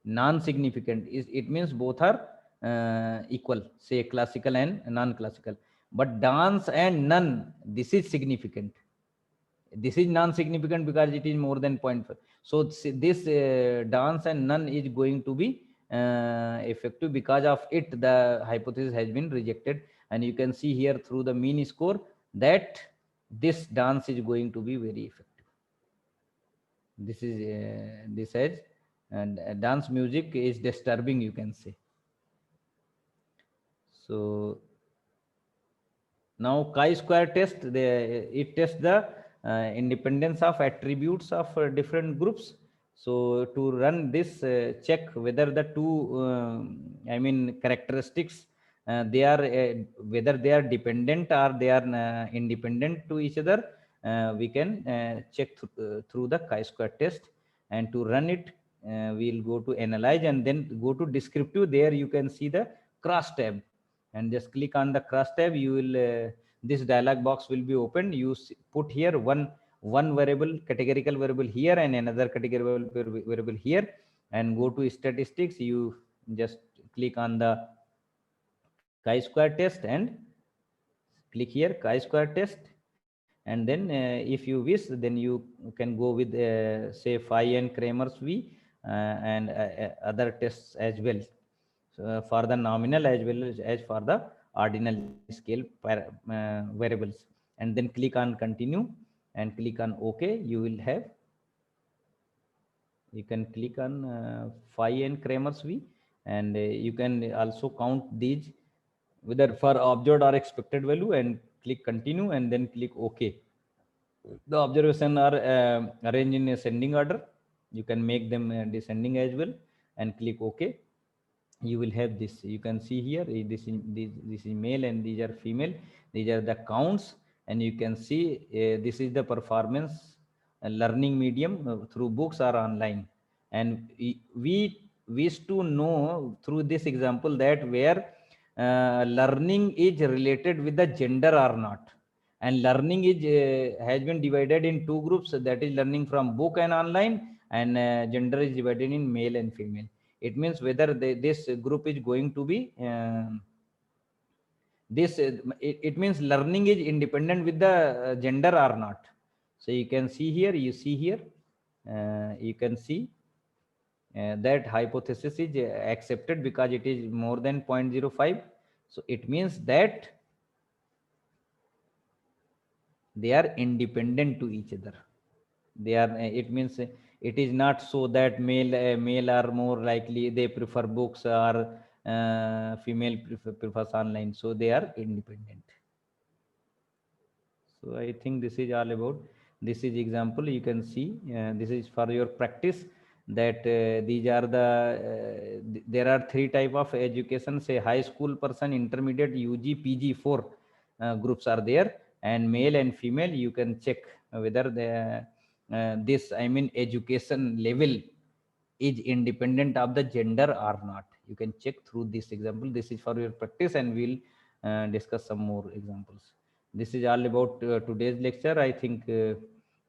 non-significant. It means both are equal, say classical and non-classical. But dance and none, this is significant. This is non-significant because it is more than 0.5. So this dance and none is going to be effective. Because of it, the hypothesis has been rejected. And you can see here through the mean score that this dance is going to be very effective. This is this has, and dance music is disturbing, you can say. So now chi-square test, it tests the independence of attributes of different groups. So to run this, check whether the two characteristics they are whether they are dependent or they are independent to each other. We can check through the chi-square test. And to run it, we'll go to analyze and then go to descriptive. There you can see the cross tab, and just click on the cross tab. You will this dialog box will be opened. You put here one variable, categorical variable here, and another categorical variable here, and go to statistics. You just click on the chi-square test, and click here chi-square test. And then if you wish, then you can go with say phi and Kramer's V and other tests as well, so, for the nominal as well as for the ordinal scale variables. And then click on continue and click on OK. You will have, you can click on phi and Kramer's V, and you can also count these whether for observed or expected value, and click continue and then click OK. The observation are arranged in ascending order. You can make them descending as well, and click OK. You will have this. You can see here this is male and these are female. These are the counts, and you can see this is the performance learning medium through books or online. And we wish to know through this example that where learning is related with the gender or not. And learning is has been divided in two groups, that is learning from book and online, and gender is divided in male and female. It means whether this group is going to be it means learning is independent with the gender or not. So you can see here, you see here, you can see that hypothesis is accepted because it is more than 0.05. So it means that they are independent to each other. They are it means it is not so that male are more likely they prefer books, or female prefers online. So they are independent. So I think this is all about, this is example. You can see this is for your practice, that these are the there are three type of education, say high school person, intermediate, UG, PG, four groups are there. And male and female, you can check whether the this I mean education level is independent of the gender or not. You can check through this example. This is for your practice, and we'll discuss some more examples. This is all about today's lecture. I think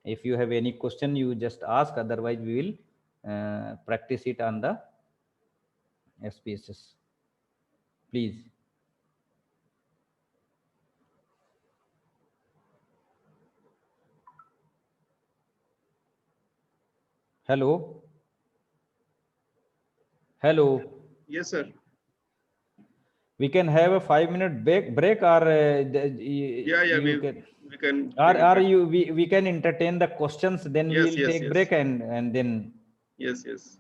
if you have any question, you just ask, otherwise we will practice it on the SPSS. Please. Hello. Hello. Yes, sir. We can have a 5-minute break, or Yeah, you can, we can or take a break. you we can entertain the questions, then Yes, we'll yes, take yes. break, and then Yes, yes.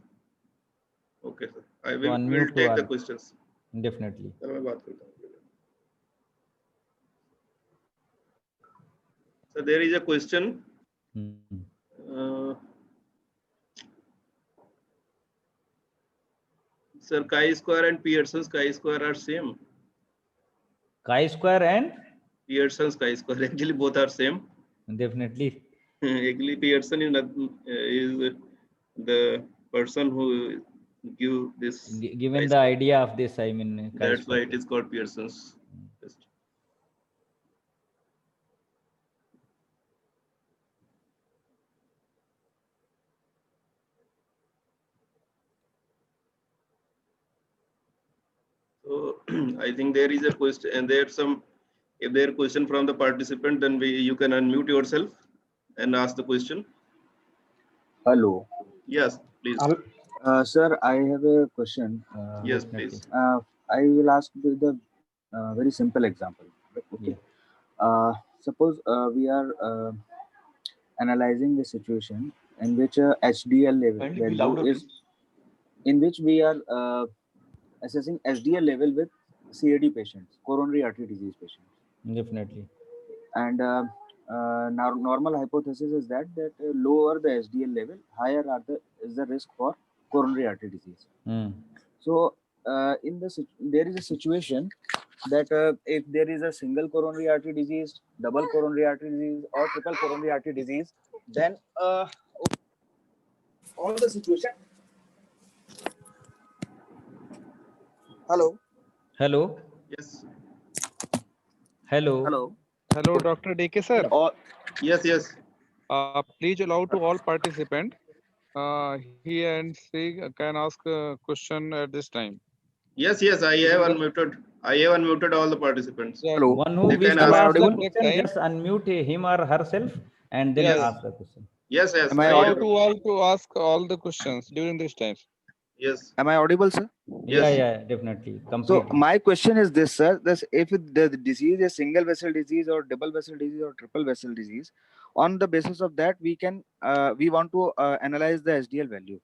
Okay, sir. I so will unmute to take the all. questions. Definitely. चलो मैं बात करता हूँ. So there is a question. Sir, chi-square and Pearson's chi-square are same. Chi-square and Pearson's chi-square, actually both are same. definitely. Actually, Pearson is the person who give this. Given the idea of this, I mean, That's why chi-square it is called Pearson's test. So I think there is a question, and there's some. If there is a question from the participant, then you can unmute yourself and ask the question. Hello. Yes, please. Sir, I have a question. Yes, please. I will ask with a very simple example. Okay. Yeah. Suppose we are analyzing a situation in which HDL level value is, in which we are assessing HDL level with CAD patients, coronary artery disease patients. Definitely. And now normal hypothesis is that lower the HDL level, higher is the risk for coronary artery disease. So there is a situation that if there is a single coronary artery disease, double coronary artery disease, or triple coronary artery disease, then all the situation. Hello. Hello. Yes. Hello. Hello. Hello, Dr. DK sir. Yes, yes. Please allow to all participants. He and she can ask a question at this time. Yes, yes, I have unmuted. I have unmuted all the participants. Yeah. Hello. One who They wishes can to Am I ask. ask the audible? Take question, time. just unmute him or herself and then Yes. ask the question. Yes, yes, Am I I All have. audible? to ask all the questions during this time. Yes, Am I audible, sir? Yeah, yes. yeah, definitely, So completely. my question is this, sir: this if the disease is single vessel disease or double vessel disease or triple vessel disease, on the basis of that we want to analyze the SDL value.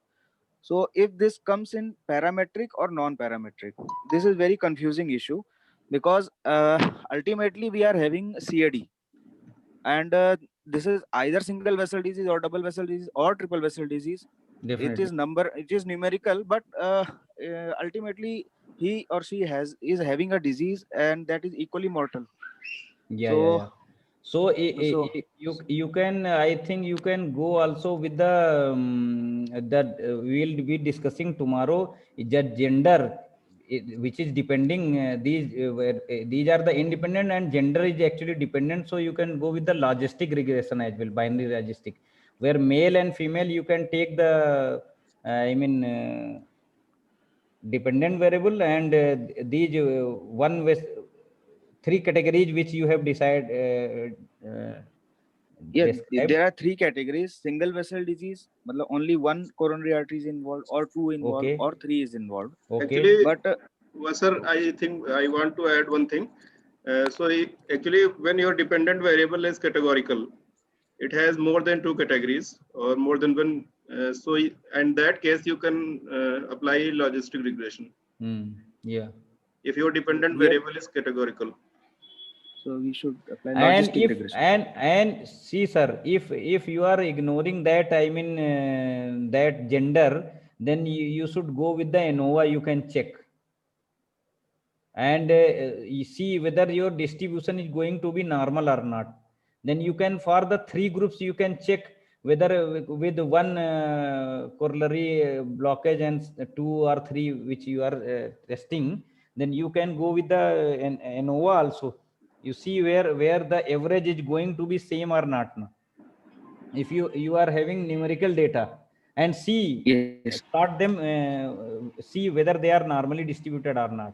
So if this comes in parametric or non-parametric, this is very confusing issue because ultimately we are having CAD, and this is either single vessel disease or double vessel disease or triple vessel disease. It Definitely. is numerical, but ultimately he or she is having a disease and that is equally mortal. Yeah, yeah, So yeah. So so you can, I think you can go also with the that we'll be discussing tomorrow, the gender, which is depending, these are the independent and gender is actually dependent. So you can go with the logistic regression as well, binary logistic, where male and female you can take the dependent variable, and these three categories which you have yeah, described. there are three categories: single vessel disease, matlab only one coronary artery is involved, or two involved, Okay, or three is involved. okay. Actually, But Sir, I think I want to add one thing. Actually, when your dependent variable is categorical, it has more than two categories or more than one. In that case, you can apply logistic regression Yeah. if your dependent here, variable is categorical. so we should apply And logistic if regression. and see, sir, if you are ignoring that, that gender, then you should go with the ANOVA. You can check and you see whether your distribution is going to be normal or not. Then you can, for the three groups, you can check whether with one corollary blockage and two or three which you are testing, then you can go with the ANOVA also. You see where the average is going to be same or not. No? If you are having numerical data and see, Yes. plot them, see whether they are normally distributed or not.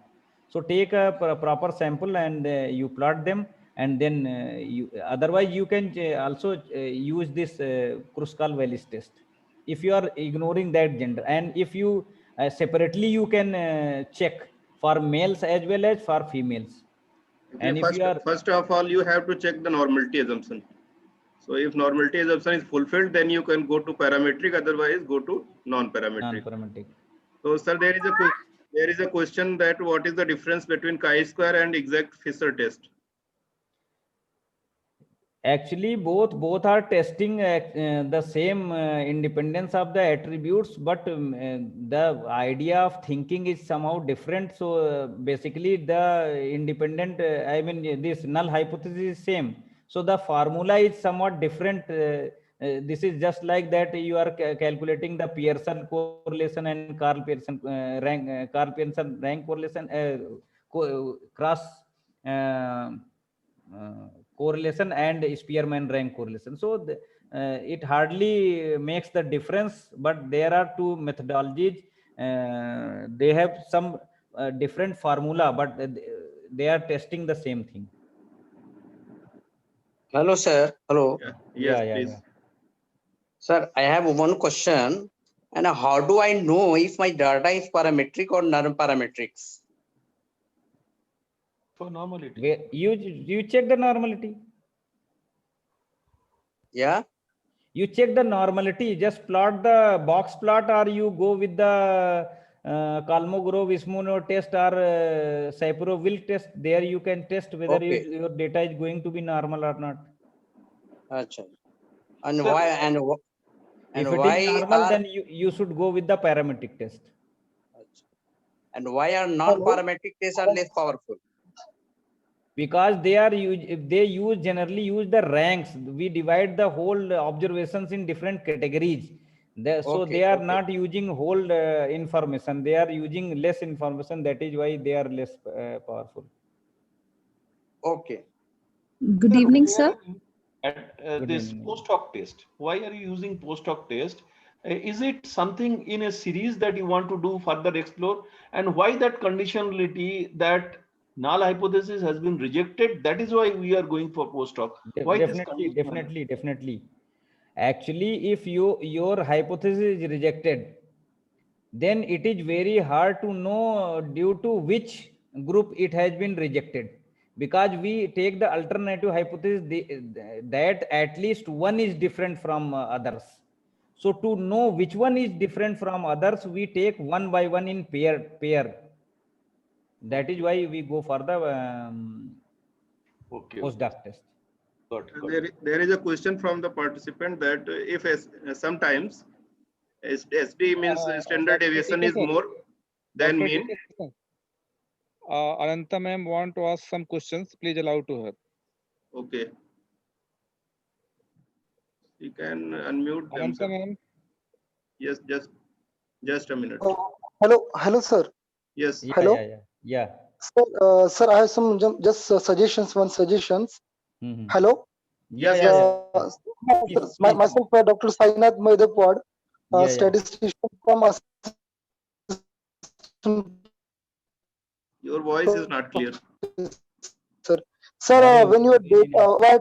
So take a proper sample and you plot them, and then you, otherwise you can also use this Kruskal-Wallis test if you are ignoring that gender. And if you separately you can check for males as well as for females. Okay, And if you are, first of all, you have to check the normality assumption. So if normality assumption is fulfilled, then you can go to parametric. Otherwise, go to non-parametric. non-parametric. So, sir, there is a question that what is the difference between chi-square and exact Fisher test? Actually, both are testing the same independence of the attributes, but the idea of thinking is somehow different. So basically, the independent, this null hypothesis is same. So the formula is somewhat different. This is just like that you are calculating the Pearson correlation and Karl Pearson Karl Pearson rank correlation, cross. Correlation and Spearman rank correlation. So it hardly makes the difference, but there are two methodologies. They have some different formula, but they are testing the same thing. Hello, sir. Hello. Yeah. Yes, Yeah, please. yeah. Sir, I have one question. And how do I know if my data is parametric or non-parametrics? For normality. Where you check the normality. Yeah. You check the normality, just plot the box plot, or you go with the Kolmogorov-Smirnov test or Sapiro-Wilk test. There you can test whether Okay. your data is going to be normal or not. Achha. And Sir, why If it why is normal, are then you should go with the parametric test. non-parametric tests are less powerful? Because they generally use the ranks. We divide the whole observations in different categories. So they are not using whole information. They are using less information. That is why they are less powerful. Okay. Good evening, sir. At Good this evening. post hoc test, why are you using post hoc test Is it something in a series that you want to do further explore? And why that conditionality that null hypothesis has been rejected? That is why we are going for post-hoc. Why this conditionality? Definitely. Actually, if your hypothesis is rejected, then it is very hard to know due to which group it has been rejected, because we take the alternative hypothesis that at least one is different from others. So to know which one is different from others, we take one by one in pair. That is why we go for the postdoc test. There is a question from the participant that if sometimes SD means standard deviation is more than mean. Ananta ma'am want to ask some questions. Please allow to her. Okay. You can unmute Ananta ma'am. Yes, just a minute. Hello, sir. Yes. Yeah, Hello. Yeah. Sir, I have some just suggestions. Mm-hmm. Hello. Yeah. Myself, Dr. Sainath Maidapwad, statistician from Your voice is not clear. Sir, when you data,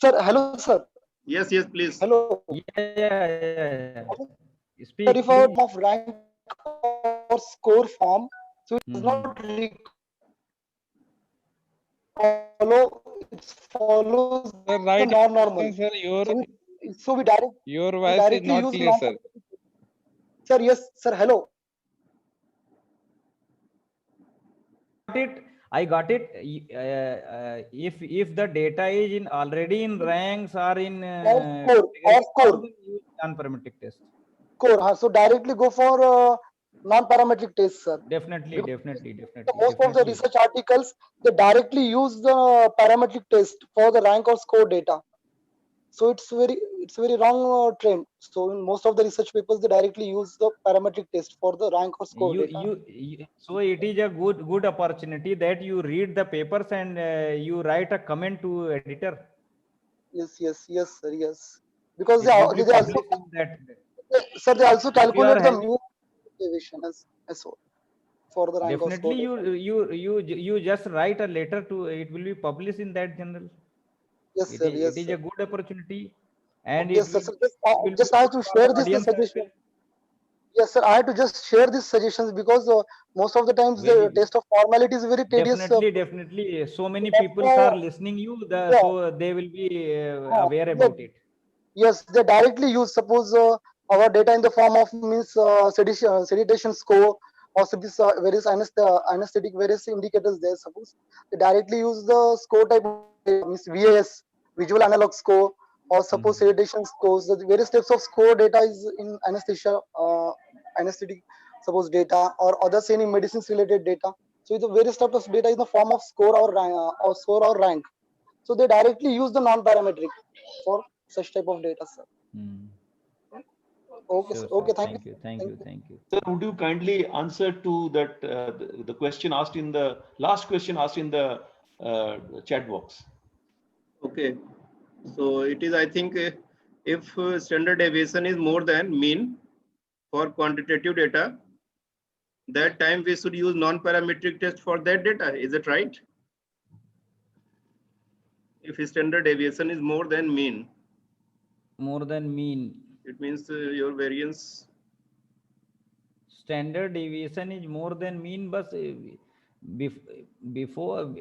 sir, hello, sir. Yes, please. Hello. Yeah. Speak. Sir, if I of rank or score form, so it does not follows Sir, right. the non-normal. Sir, So we directly your voice is not clear, sir. Sir, yes, sir. Hello. I got it. If the data is in already in ranks or in score, non-parametric test. Score. So directly go for non-parametric test, sir. Definitely. Most of the research articles, they directly use the parametric test for the rank or score data. So it's very wrong trend. So in most of the research papers, they directly use the parametric test for the rank or score data. So it is a good opportunity that you read the papers and you write a comment to editor. Yes, sir. Yes, because they also sir, they also calculate the mean deviation as well for the rank or score. Definitely, you just write a letter to it will be published in that journal. Yes, sir. It is a good opportunity, and yes, sir. Just I have to share this suggestion. Yes, sir. I have to just share these suggestions because most of the times the test of formality is very tedious. Definitely. So many people are listening you, so they will be aware about it. Yes, they directly use suppose our data in the form of means sedition score or this various anesthetic various indicators there. Suppose they directly use the score type means VAS, visual analog score, or suppose sedition scores. The various types of score data is in anesthesia, anesthetic suppose data or other any medicines related data. So the various types of data is in the form of score or rank. So they directly use the non-parametric for such type of data, sir. Okay, sure, sir. Okay, thank you. Sir, would you kindly answer to that the question asked in the last question asked in the chat box? Okay, so it is, I think, if standard deviation is more than mean for quantitative data, that time we should use non-parametric test for that data. Is it right? If standard deviation is more than mean. It means your variance. Standard deviation is more than mean, but before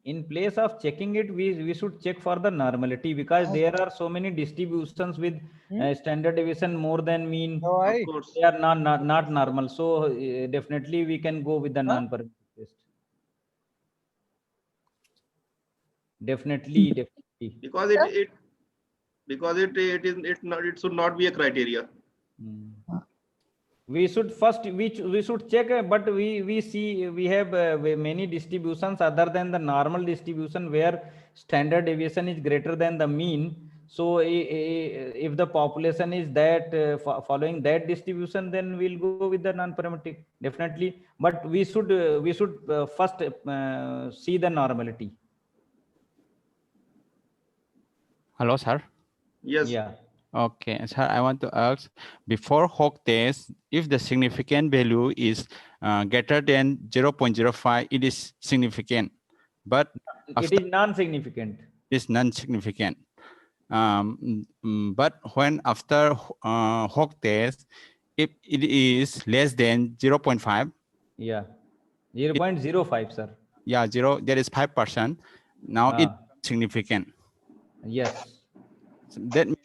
in place of checking it, we should check for the normality, because there are so many distributions with standard deviation more than mean. Of course. They are not normal. So definitely we can go with the non-parametric test. Definitely. Because it should not be a criteria. We should first we should check, but we see we have many distributions other than the normal distribution where standard deviation is greater than the mean. So if the population is that following that distribution, then we'll go with the non-parametric, definitely. But we should first see the normality. Hello, sir. Yes. Yeah. Okay, sir, I want to ask, before Hawk test, if the significant value is greater than 0.05, it is significant, but it is non-significant. Is non-significant. But when after Hawk test, if it is less than 0.5, yeah, 0.05, sir. Yeah, there is 5%. Now it's significant. Yes. So that means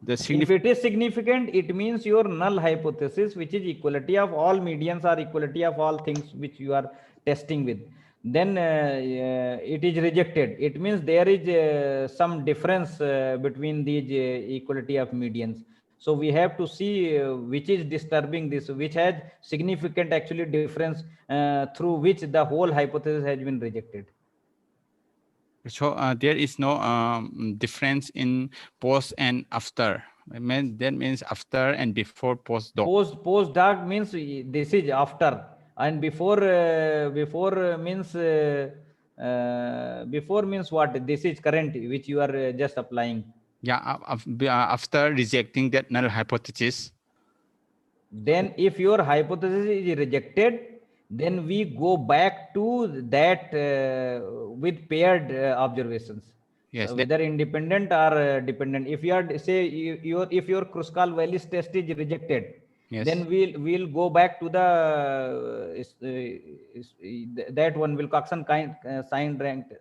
if it is significant, it means your null hypothesis, which is equality of all medians or equality of all things which you are testing with, then it is rejected. It means there is some difference between these equality of medians. So we have to see which is disturbing this, which has significant actually difference through which the whole hypothesis has been rejected. So there is no difference in post and after. That means after and before postdoc. Postdoc means this is after, and before means before means what? This is current, which you are just applying. Yeah, after rejecting that null hypothesis. Then if your hypothesis is rejected, then we go back to that with paired observations. Yes, so whether independent or dependent. If you are say if your Kruskal-Wallis test is rejected, yes, then we'll go back to the that one Wilcoxon sign ranked.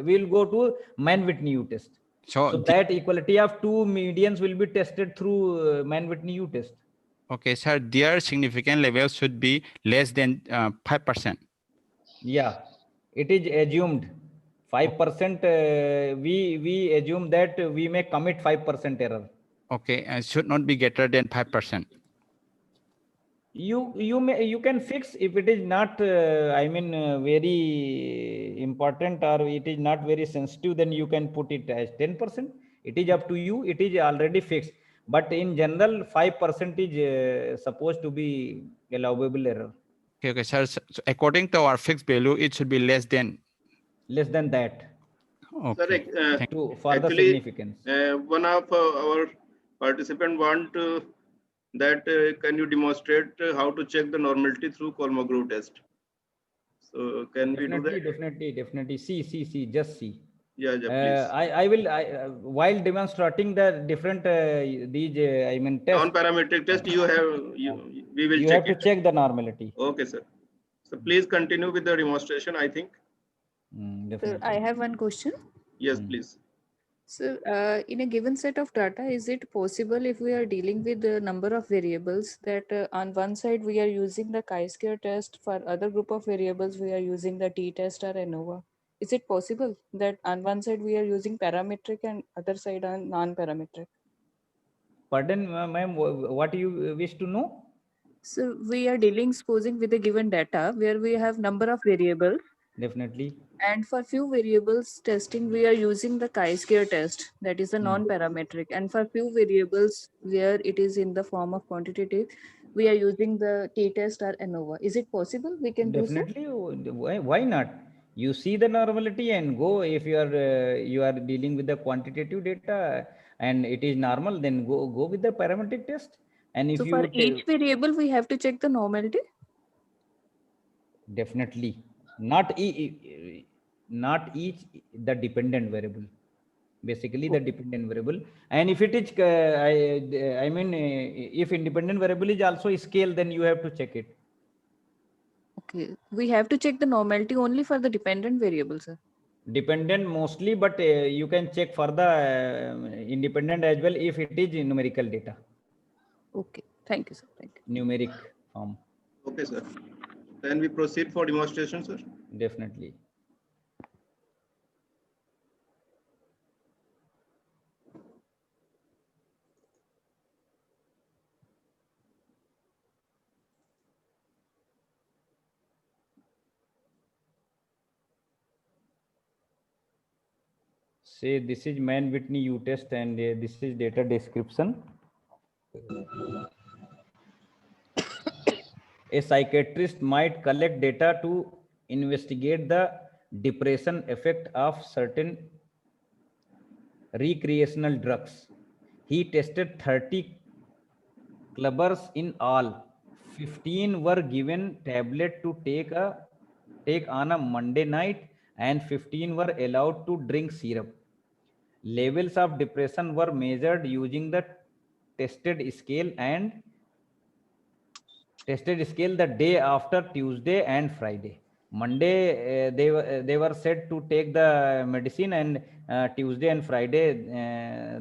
We'll go to Mann-Whitney test. So that equality of two medians will be tested through Mann-Whitney test. Okay, sir, their significant level should be less than 5%. Yeah, it is assumed 5%. We assume that we may commit 5% error. Okay, should not be greater than 5%. You can fix if it is not very important or it is not very sensitive, then you can put it as 10%. It is up to you. It is already fixed, but in general 5% is supposed to be allowable error. Okay, sir. So according to our fixed value, it should be less than that. Okay. Sir, for the significance. One of our participant want that can you demonstrate how to check the normality through Kolmogorov test? So can we do that? Definitely. See, just see. Yeah, please. I will while demonstrating the different these tests. Non-parametric test we will check have to check the normality. Okay, sir. So please continue with the demonstration, I think. So I have one question. Yes, please. So in a given set of data, is it possible if we are dealing with the number of variables that on one side we are using the chi-square test, for other group of variables we are using the t-test or ANOVA? Is it possible that on one side we are using parametric and other side on non-parametric? Pardon, ma'am, what you wish to know? So we are dealing, supposing, with a given data where we have number of variables. Definitely. And for few variables testing, we are using the chi-square test, that is a non-parametric. And for few variables where it is in the form of quantitative, we are using the t-test or ANOVA. Is it possible we can do so? Definitely. Why not? You see the normality and go. If you are dealing with the quantitative data and it is normal, then go with the parametric test. And if so for each variable, we have to check the normality? Definitely. Not each the dependent variable, basically the dependent variable. And if it is if independent variable is also scale, then you have to check it. Okay, we have to check the normality only for the dependent variable, sir. Dependent mostly, but you can check for the independent as well if it is numerical data. Okay, thank you, sir. Thank you. Numeric form. Okay, sir. Then we proceed for demonstration, sir. Definitely. Say this is Mann-Whitney test and this is data description. A psychiatrist might collect data to investigate the depression effect of certain recreational drugs. He tested 30 clubbers in all. 15 were given tablet to take on a Monday night, and 15 were allowed to drink syrup. Levels of depression were measured using the tested scale the day after Tuesday and Friday. Monday they were said to take the medicine, and Tuesday and Friday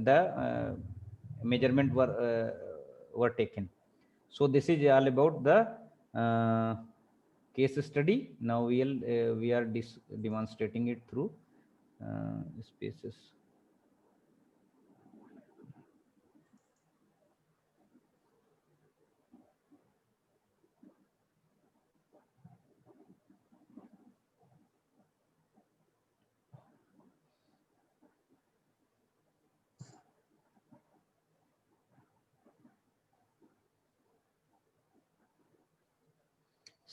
the measurement were taken. So this is all about the case study. Now we are demonstrating it through spaces.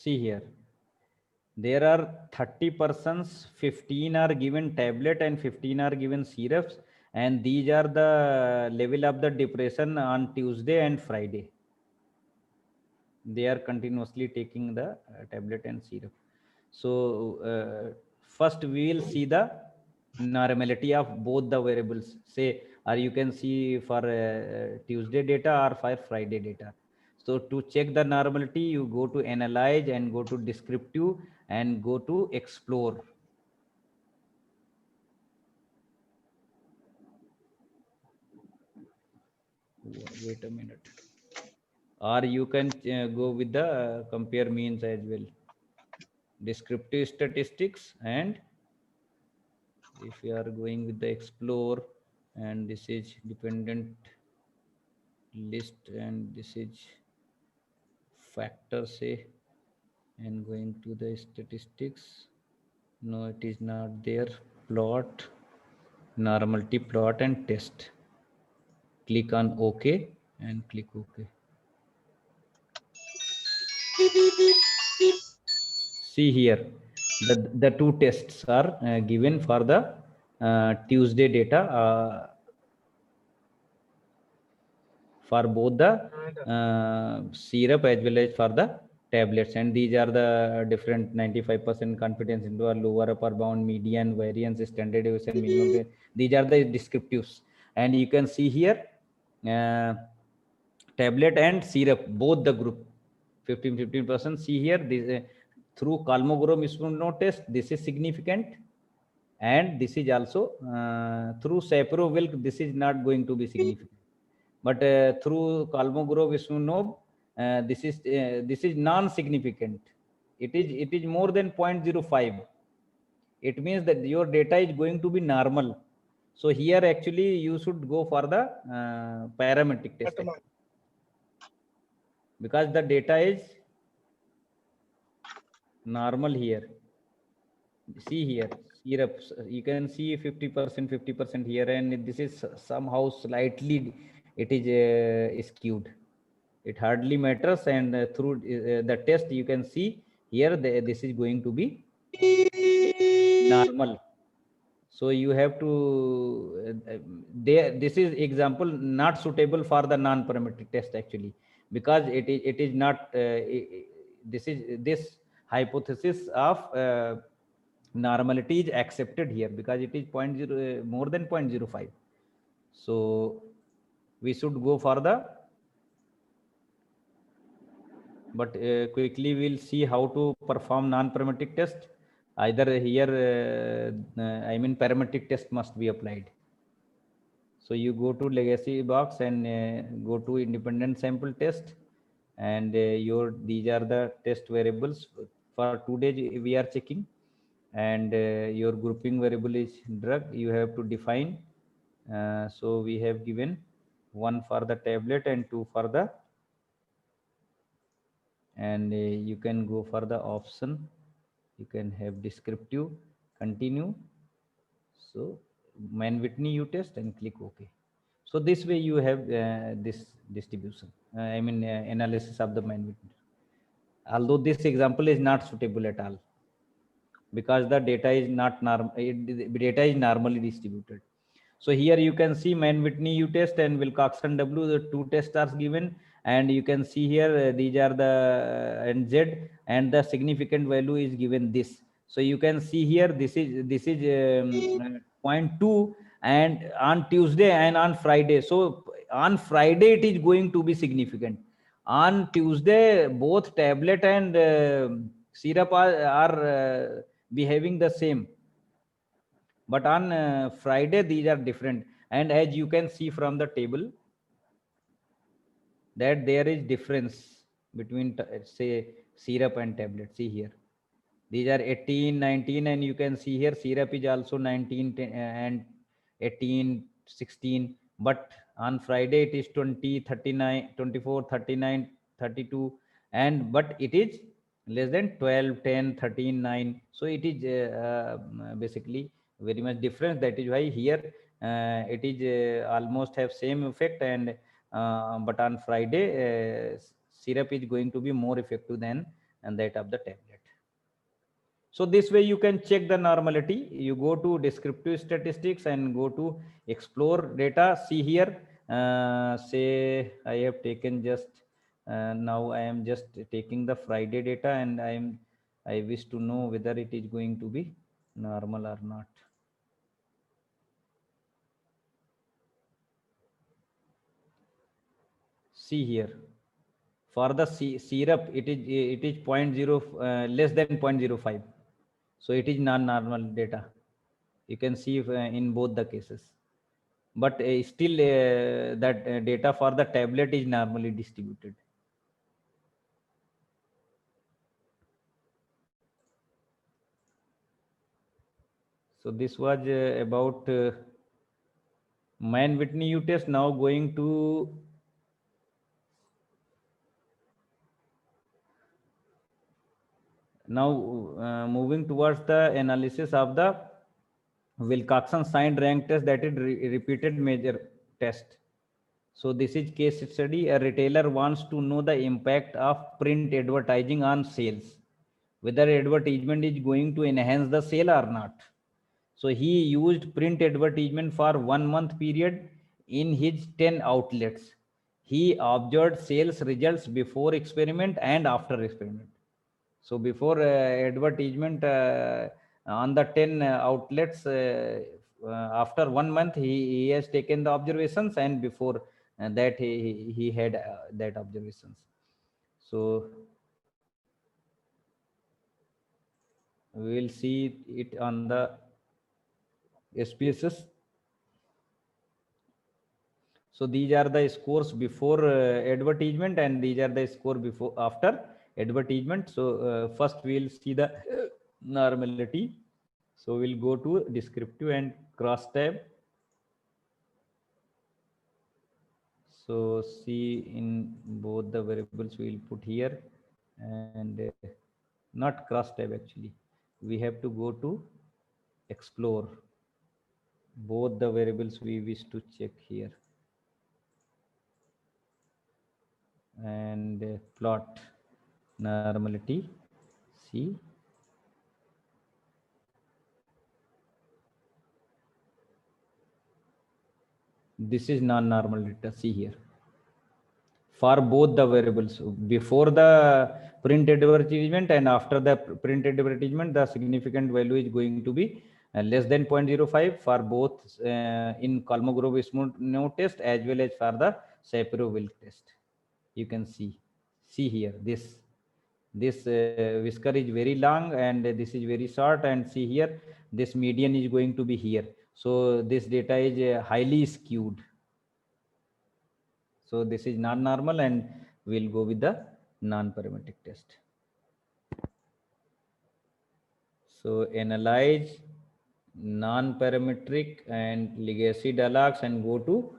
See here, there are 30 persons, 15 are given tablet and 15 are given syrups, and these are the level of the depression on Tuesday and Friday. They are continuously taking the tablet and syrup. So first we will see the normality of both the variables, say, or you can see for Tuesday data or for Friday data. So to check the normality, you go to analyze and go to descriptive and go to explore. Wait a minute. Or you can go with the compare means as well. Descriptive statistics, and if you are going with the explore, and this is dependent list, and this is factor, say, and going to the statistics. No, it is not there. Plot, normality plot and test. Click on OK and click OK. See here, the two tests are given for the Tuesday data for both the syrup as well as for the tablets, and these are the different 95% confidence interval, lower upper bound, median, variance, standard deviation, minimum. These are the descriptives, and you can see here tablet and syrup, both the group 15%. See here, this through Kolmogorov-Smirnov test, this is significant, and this is also through Sapiro-Wilk, this is not going to be significant. But through Kolmogorov-Smirnov, this is non-significant. It is more than 0.05. It means that your data is going to be normal. So here actually you should go for the parametric test, because the data is normal here. See here, syrups, you can see 50% here, and this is somehow slightly, it is skewed. It hardly matters, and through the test you can see here this is going to be normal. So you have to this is example not suitable for the non-parametric test actually, because it is not this hypothesis of normality is accepted here, because it is more than 0.05. So we should go for the, but quickly we'll see how to perform non-parametric test. Either here I mean parametric test must be applied. So you go to legacy box and go to independent sample test, and these are the test variables for 2 days we are checking, and your grouping variable is drug. You have to define. So we have given 1 for the tablet and 2 for the, and you can go for the option. You can have descriptive, continue. So Mann-Whitney you test and click OK. So this way you have this distribution, I mean analysis of the Mann-Whitney. Although this example is not suitable at all, because the data is not normal, data is normally distributed. So here you can see Mann-Whitney U test and Wilcoxon W, the two tests are given, and you can see here these are the NZ, and the significant value is given this. So you can see here this is 0.2, and on Tuesday and on Friday. So on Friday it is going to be significant. On Tuesday both tablet and syrup are behaving the same, but on Friday these are different. And as you can see from the table that there is difference between say syrup and tablet. See here, these are 18, 19, and you can see here syrup is also 19 and 18, 16, but on Friday it is 20, 39, 24, 39, 32, and but it is less than 12, 10, 13, 9. So it is basically very much difference. That is why here it is almost have same effect, and but on Friday syrup is going to be more effective than that of the tablet. So this way you can check the normality. You go to descriptive statistics and go to explore data. See here, say I have taken just now I am just taking the Friday data, and I wish to know whether it is going to be normal or not. See here, for the syrup it is 0.0 less than 0.05. So it is non-normal data. You can see in both the cases, but still that data for the tablet is normally distributed. So this was about Mann-Whitney U test. Now going to moving towards the analysis of the Wilcoxon signed rank test, that is repeated measure test. So this is case study. A retailer wants to know the impact of print advertising on sales, whether advertisement is going to enhance the sale or not. So he used print advertisement for 1 month period in his 10 outlets. He observed sales results before experiment and after experiment. So before advertisement on the 10 outlets, after 1 month he has taken the observations, and before that he had that observations. So we will see it on the SPSS. So these are the scores before advertisement, and these are the score before after advertisement. So first we will see the normality. So we'll go to descriptive and cross tab. So see in both the variables we will put here, and not cross tab actually. We have to go to explore. Both the variables we wish to check here, and plot normality. See, this is non-normal data. See here, for both the variables, before the print advertisement and after the print advertisement, the significant value is going to be less than 0.05 for both in Kolmogorov-Smirnov test as well as for the Shapiro-Wilk test. You can see here this whisker is very long and this is very short, and see here this median is going to be here. So this data is highly skewed. So this is non-normal, and we'll go with the non-parametric test. So analyze non-parametric and legacy dialogues and go to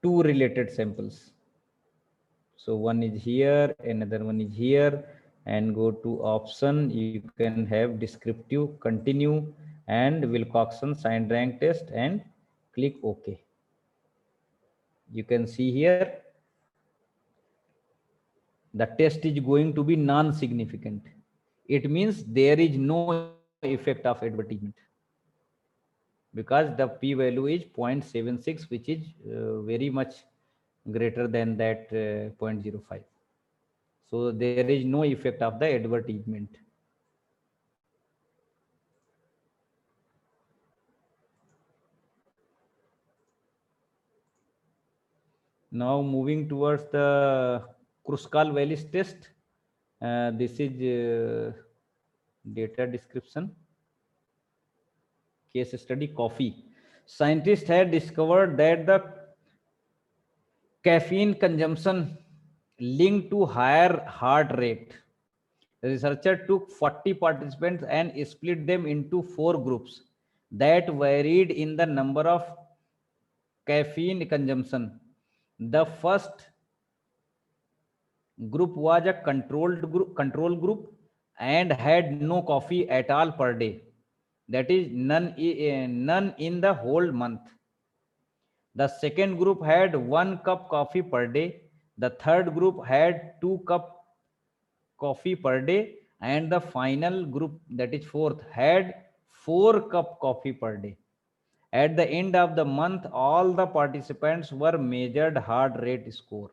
two related samples. So one is here, another one is here, and go to option. You can have descriptive, continue, and Wilcoxon signed rank test, and click OK. You can see here the test is going to be non-significant. It means there is no effect of advertisement. because the p value is 0.76, which is very much greater than that 0.05. So there is no effect of the advertisement. Now moving towards the Kruskal-Wallis test. This is data description. Case study: coffee. Scientists had discovered that the caffeine consumption linked to higher heart rate. The researcher took 40 participants and split them into 4 groups that varied in the number of caffeine consumption. The first group was a control group and had no coffee at all per day. That is none in the whole month. The second group had 1 cup coffee per day. The third group had 2 cup coffee per day, and the final group, that is fourth, had 4 cup coffee per day. At the end of the month, all the participants were measured heart rate score.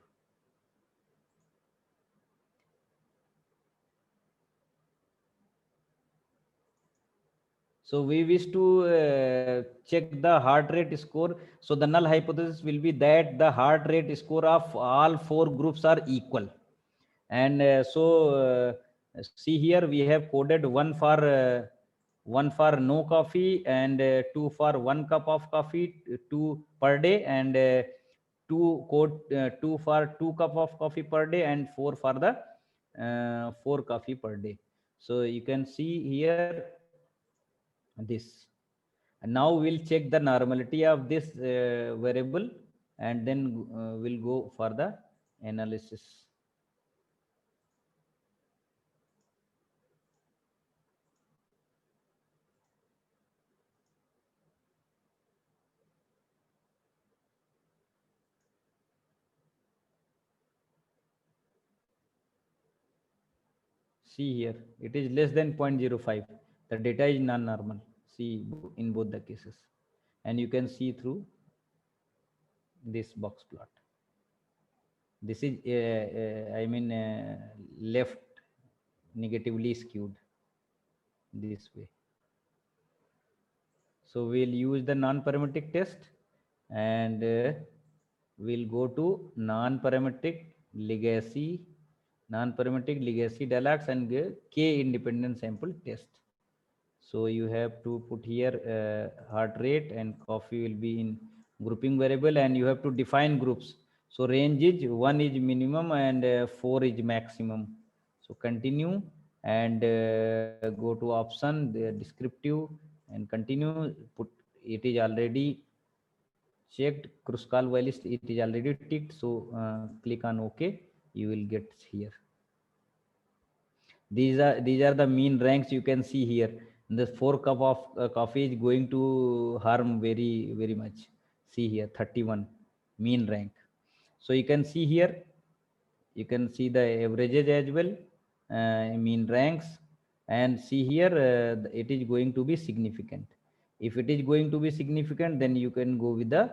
So we wish to check the heart rate score. So the null hypothesis will be that the heart rate score of all 4 groups are equal. And see here, we have coded one for no coffee, and 2 for 1 cup of coffee, 2 per day, and 2 for 2 cup of coffee per day, and 4 for the 4 coffee per day. So you can see here this. And now we'll check the normality of this variable, and then we'll go for the analysis. See here, it is less than 0.05. The data is non-normal. See in both the cases, and you can see through this box plot. This is left negatively skewed this way. So we'll use the non-parametric test, and we'll go to non-parametric legacy Delax and K independent sample test. So you have to put here heart rate, and coffee will be in grouping variable, and you have to define groups. So range is 1 is minimum and 4 is maximum. So continue and go to option, the descriptive, and continue. Put it is already checked. Kruskal-Wallis, it is already ticked. So click on OK. You will get here. These are the mean ranks you can see here. The 4 cup of coffee is going to harm very, very much. See here, 31 mean rank. So you can see here, you can see the averages as well, mean ranks, and see here it is going to be significant. If it is going to be significant, then you can go with the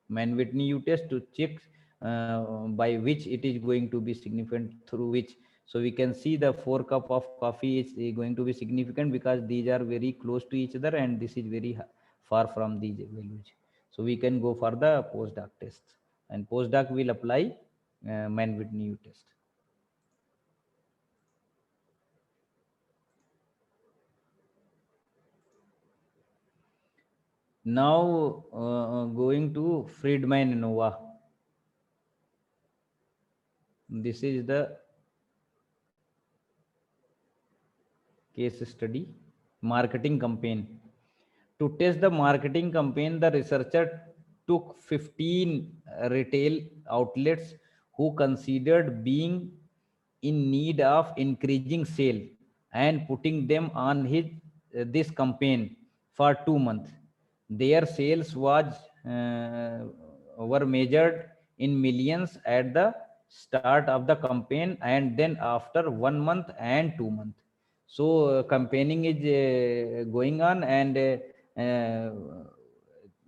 Mann-Whitney U test to check by which it is going to be significant, through which. So we can see the 4 cup of coffee is going to be significant because these are very close to each other, and this is very far from these values. So we can go for the postdoc test, and postdoc will apply Mann-Whitney U test. Now going to Friedman-ANOVA. This is the case study, marketing campaign. To test the marketing campaign, the researcher took 15 retail outlets who considered being in need of increasing sale and putting them on this campaign for 2 months. Their sales were measured in millions at the start of the campaign, and then after 1 month and 2 months. So campaigning is going on, and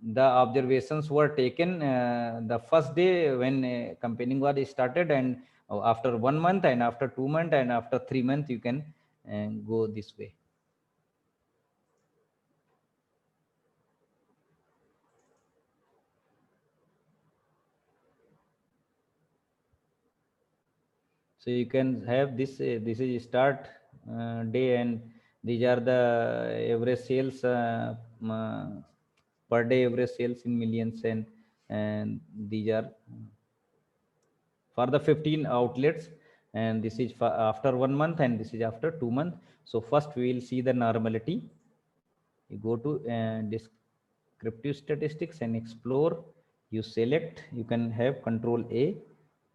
the observations were taken the first day when campaigning was started, and after 1 month, and after 2 months, and after 3 months, you can go this way. So you can have this. This is start day, and these are the average sales per day, average sales in millions, and these are for the 15 outlets, and this is for after 1 month, and this is after 2 months. So first we will see the normality. You go to descriptive statistics and explore. You select. You can have Control A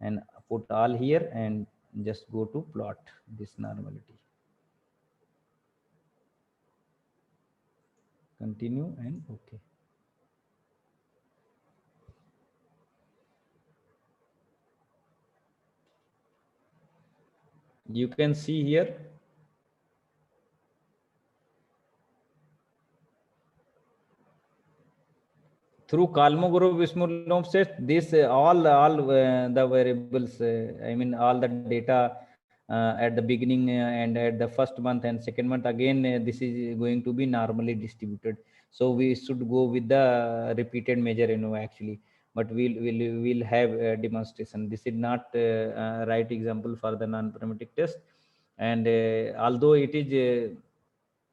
and put all here, and just go to plot this normality. Continue and okay. You can see here through Kolmogorov-Smirnov set, this all the variables, I mean all the data at the beginning and at the first month and second month, again this is going to be normally distributed. So we should go with the repeated measure actually, but we'll have a demonstration. This is not right example for the non-parametric test, and although it is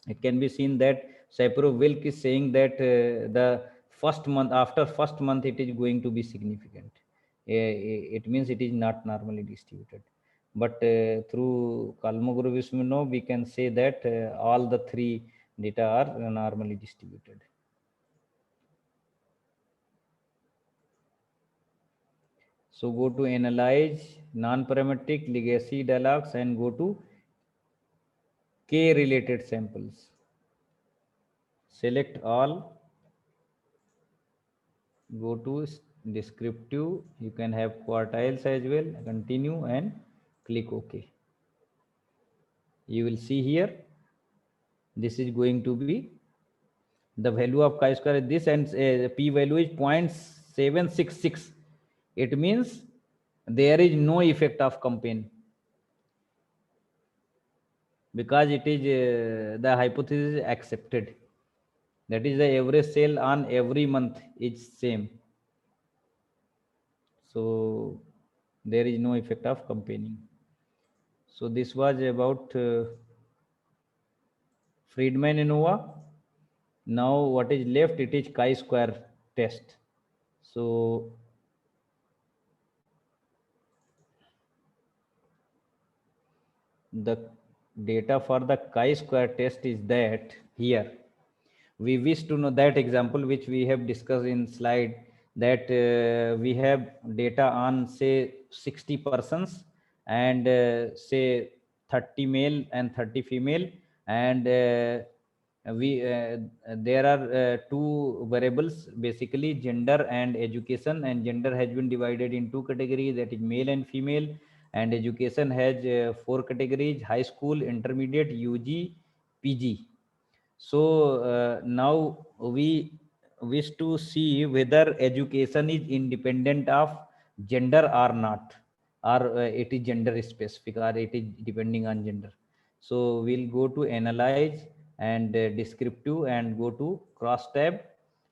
it can be seen that Sapiro-Wilk is saying that the first month, after first month, it is going to be significant. It means it is not normally distributed. But through Kolmogorov-Smirnov, we can say that all the three data are normally distributed. So go to analyze non-parametric legacy dialogues and go to K-related samples. Select all. Go to descriptive. You can have quartiles as well. Continue and click OK. You will see here, this is going to be the value of chi-square is this, and p-value is 0.766. It means there is no effect of campaign, because it is the hypothesis is accepted. That is, the average sale on every month is same. So there is no effect of campaigning. So this was about Friedman ANOVA. Now what is left? It is chi-square test. So the data for the chi-square test is that here. We wish to know that example which we have discussed in slide, that we have data on say 60 persons and say 30 male and 30 female, and there are two variables, basically gender and education, and gender has been divided in two categories, that is male and female, and education has four categories: high school, intermediate, UG, PG. So now we wish to see whether education is independent of gender or not, or it is gender specific, or it is depending on gender. So we'll go to analyze and descriptive and go to cross tab.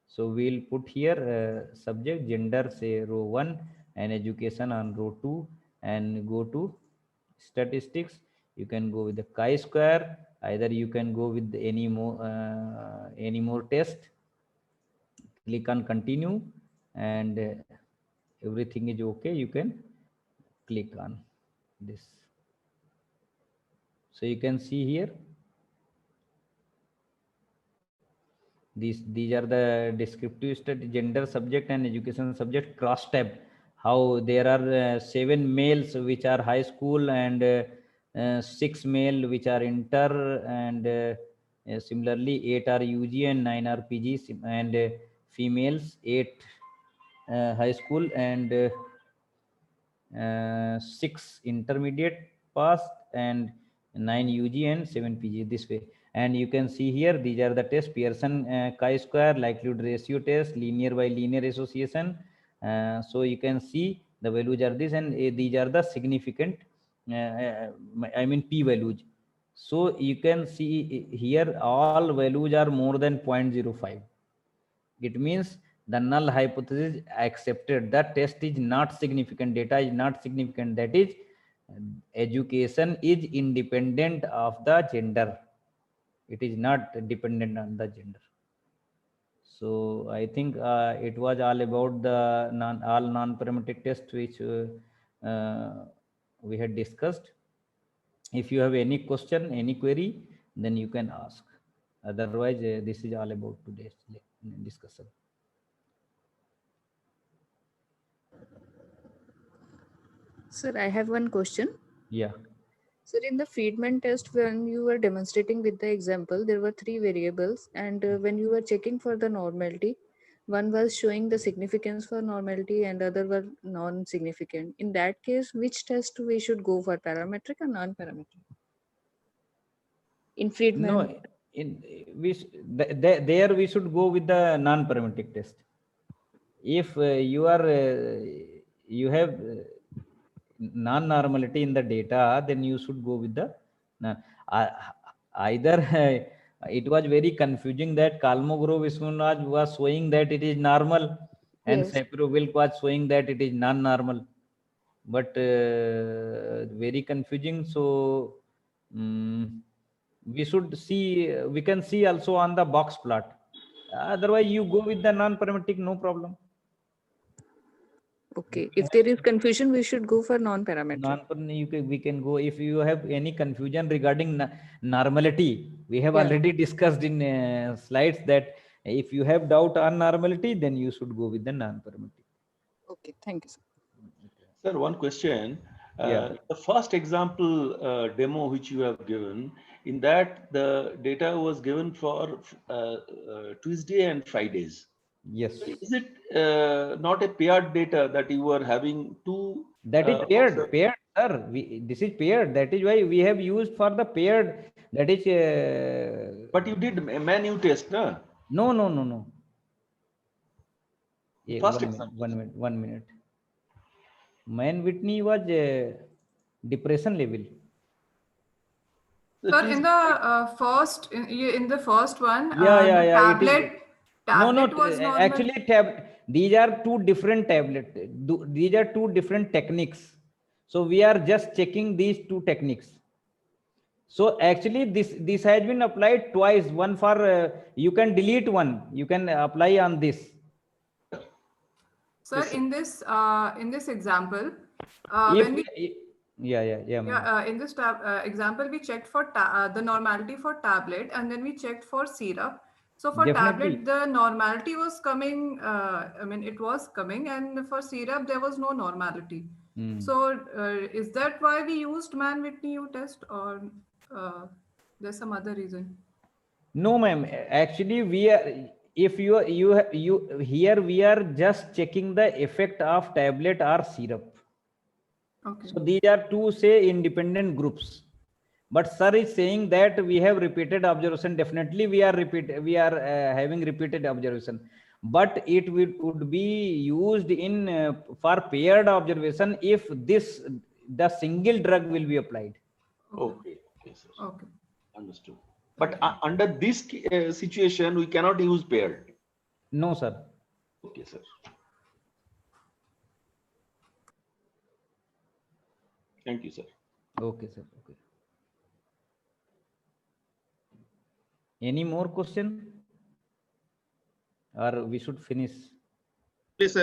So we'll put here subject gender, say row 1, and education on row 2, and go to statistics. You can go with the chi-square, either you can go with any more test. Click on continue, and everything is okay. You can click on this. So you can see here, these are the descriptive gender subject and education subject cross tab. How there are 7 males which are high school, and 6 male which are inter, and similarly 8 are UG and 9 are PG, and females 8 high school and 6 intermediate passed, and 9 UG and 7 PG this way. And you can see here, these are the tests: Pearson chi-square, likelihood ratio test, linear by linear association. So you can see the values are this, and these are the significant, I mean P values. So you can see here all values are more than 0.05. It means the null hypothesis accepted. The test is not significant, data is not significant. That is, education is independent of the gender. It is not dependent on the gender. So I think it was all about the non-parametric test which we had discussed. If you have any question, any query, then you can ask. Otherwise, this is all about today's discussion. Sir, I have one question. Yeah. Sir, in the Friedman test, when you were demonstrating with the example, there were 3 variables, and when you were checking for the normality, one was showing the significance for normality and other were non-significant. In that case, which test we should go for, parametric or non-parametric? In Friedman. No, there we should go with the non-parametric test. If you have non-normality in the data, then you should go with the either it was very confusing that Kolmogorov-Viswanathan was showing that it is normal, and Yes. Shapiro-Wilk was showing that it is non-normal, but very confusing. So we should see, we can see also on the box plot. Otherwise, you go with the non-parametric, no problem. Okay, if there is confusion, we should go for non-parametric. We can go if you have any confusion regarding normality. We have Yeah. already discussed in slides that if you have doubt on normality, then you should go with the non-parametric. Okay, thank you, sir. Sir, one question. Yeah. The first example demo which you have given, in that the data was given for Tuesday and Fridays. Yes. Is it not a paired data that you were having two? That is paired, sir. This is paired. That is why we have used for the paired. That is. But you did a manu test, no? No. Yeah, First one minute. Mann-Whitney was depression level. Sir, in the first, in the first one, yeah. tablet No. was normal. Actually, these are two different tablets. These are two different techniques. So we are just checking these two techniques. So actually, this has been applied twice. One for you can delete one. You can apply on this. Sir, in this example, In this example, we checked for the normality for tablet, and then we checked for syrup. So for Definitely. tablet, the normality was coming. I mean, it was coming, and for syrup, there was no normality. So is that why we used Mann-Whitney test, or there's some other reason? No, ma'am. Actually, we are. If you here we are just checking the effect of tablet or syrup. Okay. So these are two, say, independent groups. But sir is saying that we have repeated observation. Definitely, we are having repeated observation. But it would be used in for paired observation if the single drug will be applied. Okay, sir. Okay. Understood. But under this situation, we cannot use paired. No, sir. Okay, sir. Thank you, sir. Okay, sir. Okay. Any more question? Or we should finish? Please,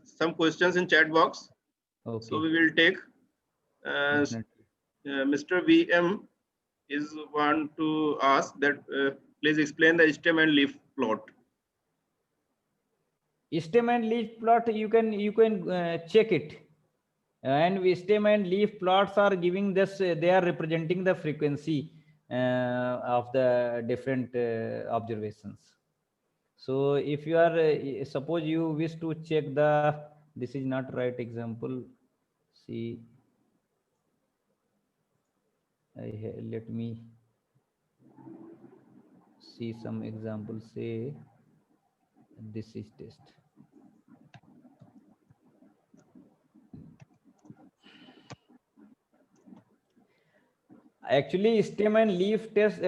some questions in chat box. Okay. So we will take. Mr. VM is want to ask that please explain the stem and leaf plot. Stem and leaf plot, you can check it, and stem and leaf plots are giving this. They are representing the frequency of the different observations. So if you are suppose you wish to check this is not right example. See. Let me see some examples. Say this is test. Actually, stem and leaf test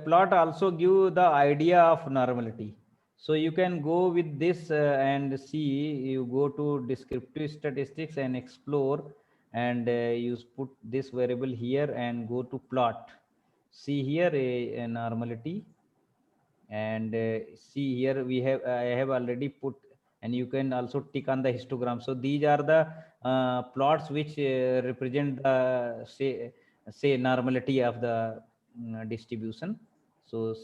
plot also give the idea of normality. So you can go with this and see. You go to descriptive statistics and explore, and you put this variable here and go to plot. See here a normality, and see here we have I have already put, and you can also tick on the histogram. So these are the plots which represent the say normality of the distribution. So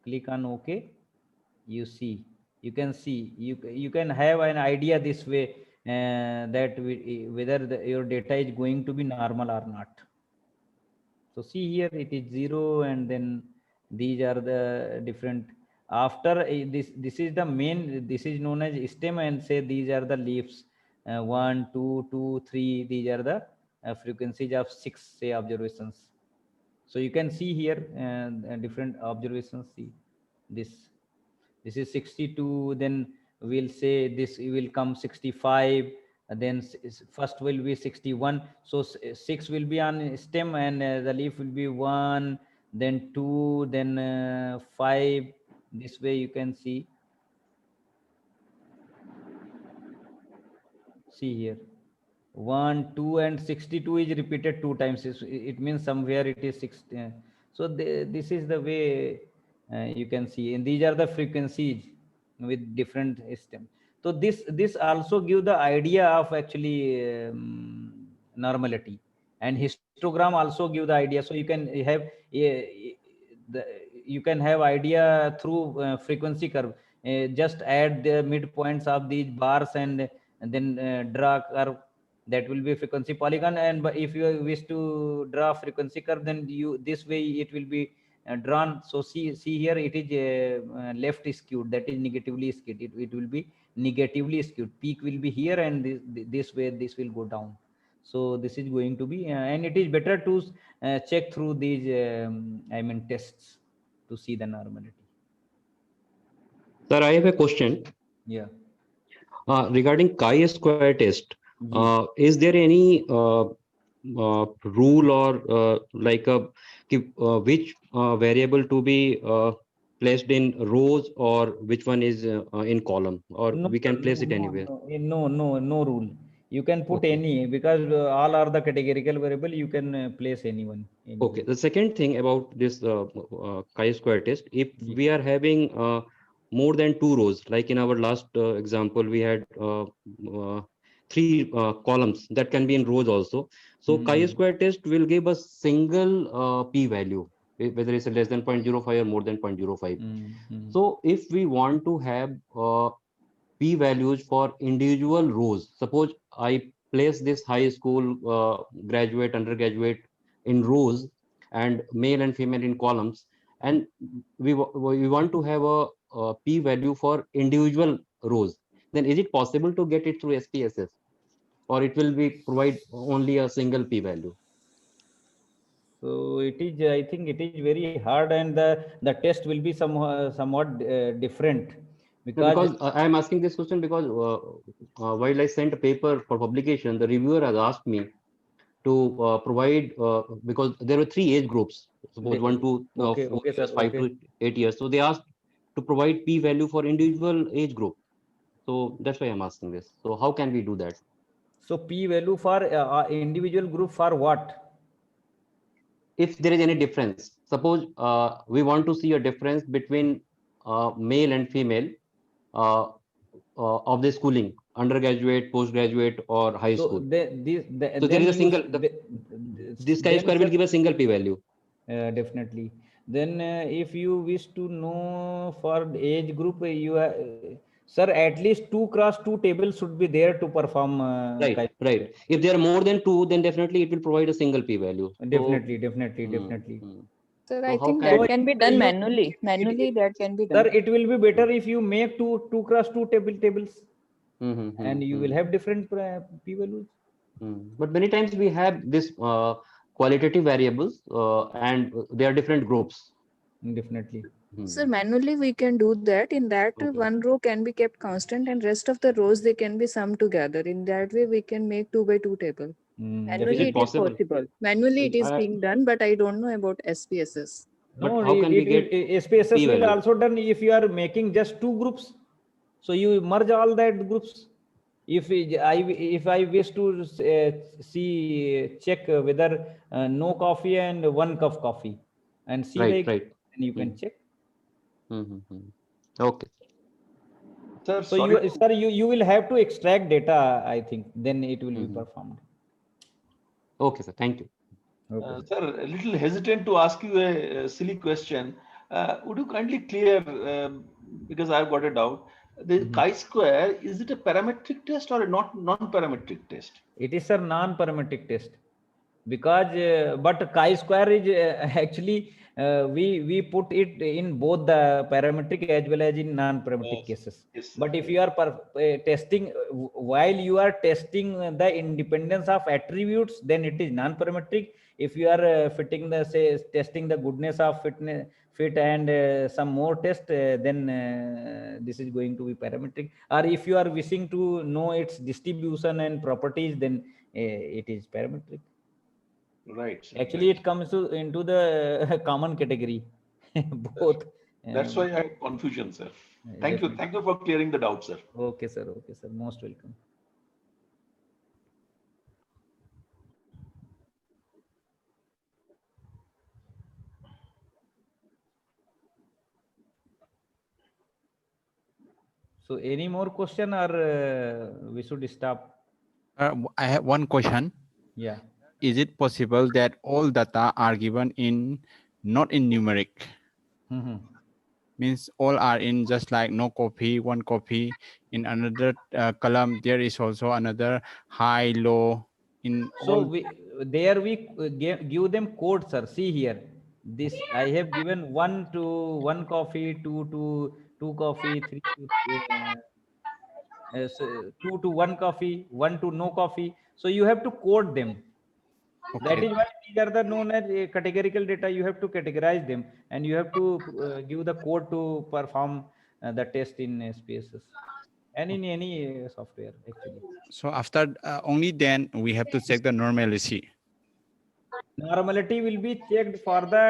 click on OK. You see, you can see, you can have an idea this way that whether your data is going to be normal or not. So see here it is 0, and then these are the different. After this is the main, this is known as stem, and say these are the leaves, 1, 2, 2, 3. These are the frequencies of 6 say observations. So you can see here different observations. See this is 62, then we'll say this will come 65, then first will be 61. So 6 will be on stem, and the leaf will be 1, then 2, then 5. This way you can see here 1, 2, and 62 is repeated 2 times. It means somewhere it is 6. So this is the way you can see, and these are the frequencies with different stem. So this also give the idea of actually normality, and histogram also give the idea. So you can have you can have idea through frequency curve. Just add the midpoints of these bars, and then draw a curve. That will be frequency polygon. And if you wish to draw frequency curve, then you this way it will be drawn. So see here it is left skewed, that is negatively skewed. It will be negatively skewed. Peak will be here, and this way this will go down. So this is going to be and it is better to check through these I mean tests to see the normality. Sir, I have a question. Yeah. Regarding chi-square test, is there any rule or like a which variable to be placed in rows, or which one is in column, or we can place it anywhere? No rule. You can put any, because all are the categorical variable. You can place anyone. Okay. The second thing about this chi-square test, if we are having more than 2 rows, like in our last example, we had 3 columns that can be in rows also. So chi-square test will give a single p-value, whether it's less than 0.05 or more than 0.05. So if we want to have p-values for individual rows, suppose I place this high school graduate, undergraduate in rows, and male and female in columns, and we want to have a p-value for individual rows, then is it possible to get it through SPSS, or it will be provide only a single p-value? So it is, I think it is very hard, and the test will be somewhat different. Because I am asking this question because while I sent a paper for publication, the reviewer has asked me to provide, because there were 3 age groups, suppose 1 to 4 years, 5 to 8 years. So they asked to provide p-value for individual age group. So that's why I'm asking this. So how can we do that? So p-value for individual group for what? If there is any difference, suppose we want to see a difference between male and female of the schooling, undergraduate, postgraduate, or high school. So there is a single, this chi-square will give a single p-value. Definitely. Then if you wish to know for age group, you sir, at least 2 x 2 tables should be there to perform. Right. If there are more than 2, then definitely it will provide a single p-value. Definitely. Sir, I think that can be done manually. Manually, that can be done. Sir, it will be better if you make 2 x 2 tables, and you will have different p-values. But many times we have this qualitative variables and they are different groups. Definitely. So manually we can do that. In that, one row can be kept constant and rest of the rows they can be summed together. In that way we can make 2 by 2 table. Manually it is possible. Manually it is being done, but I don't know about SPSS. No, SPSS will also done if you are making just 2 groups. So you merge all that groups. If I wish to check whether no coffee and 1 cup coffee and see right, then you can check. Okay. Sir, so you will have to extract data, I think, then it will be performed. Okay, sir. Thank you. Okay. Sir, a little hesitant to ask you a silly question. Would you kindly clear, because I've got a doubt, the chi-square, is it a parametric test or a non-parametric test? It is a non-parametric test, because but chi-square is actually we put it in both the parametric as well as in non-parametric cases. Yes, but if you are testing, while you are testing the independence of attributes, then it is non-parametric. If you are testing the goodness of fit and some more test, then this is going to be parametric. Or if you are wishing to know its distribution and properties, then it is parametric. Right. Actually, it comes into the common category. Both. That's why I had confusion, sir. Thank you. Thank you for clearing the doubt, sir. Okay, sir. Okay, sir. Most welcome. So any more question, or we should stop? I have one question. Yeah. Is it possible that all data are given in not in numeric? Means all are in just like no copy, 1 copy. In another column, there is also another high, low. In so all... we give them codes, sir. See here. This I have given 1 to 1 coffee, 2 to 2 coffee, 3 to 2 to 1 coffee, 1 to no coffee. So you have to code them. Okay. That is why these are the known as categorical data. You have to categorize them, and you have to give the code to perform the test in SPSS and in any software actually. So after only then we have to check the normality. Normality will be checked for the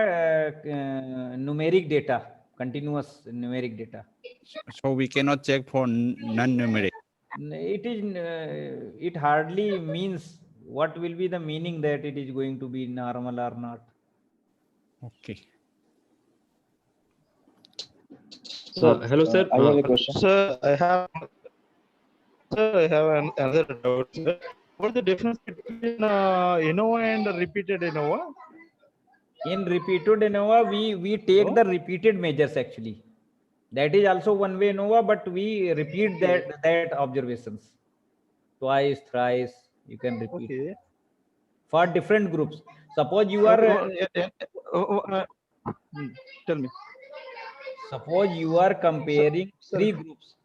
numeric data, continuous numeric data. So we cannot check for non-numeric. It is. It hardly means. What will be the meaning that it is going to be normal or not? Okay. Hello, sir. I have a question. Sir, I have another doubt, sir. What's the difference between ANOVA and repeated ANOVA? In repeated ANOVA, we take the repeated measures actually. That is also one way ANOVA, but we repeat that observations twice, thrice. You can repeat for different groups. Suppose you are tell me. Suppose you are comparing three groups,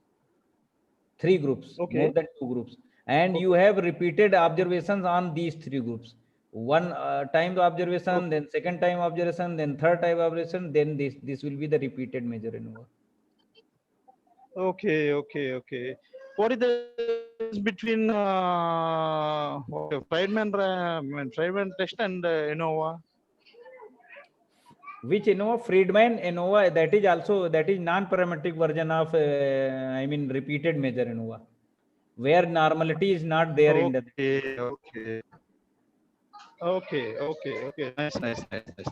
more than 2 groups, and you have repeated observations on these 3 groups. One time the observation, then second time observation, then third time observation, then this will be the repeated measure ANOVA. Okay. What is the difference between Friedman test and ANOVA? Which ANOVA? Friedman ANOVA. That is non-parametric version of repeated measure ANOVA, where normality is not there in the. Okay. Nice.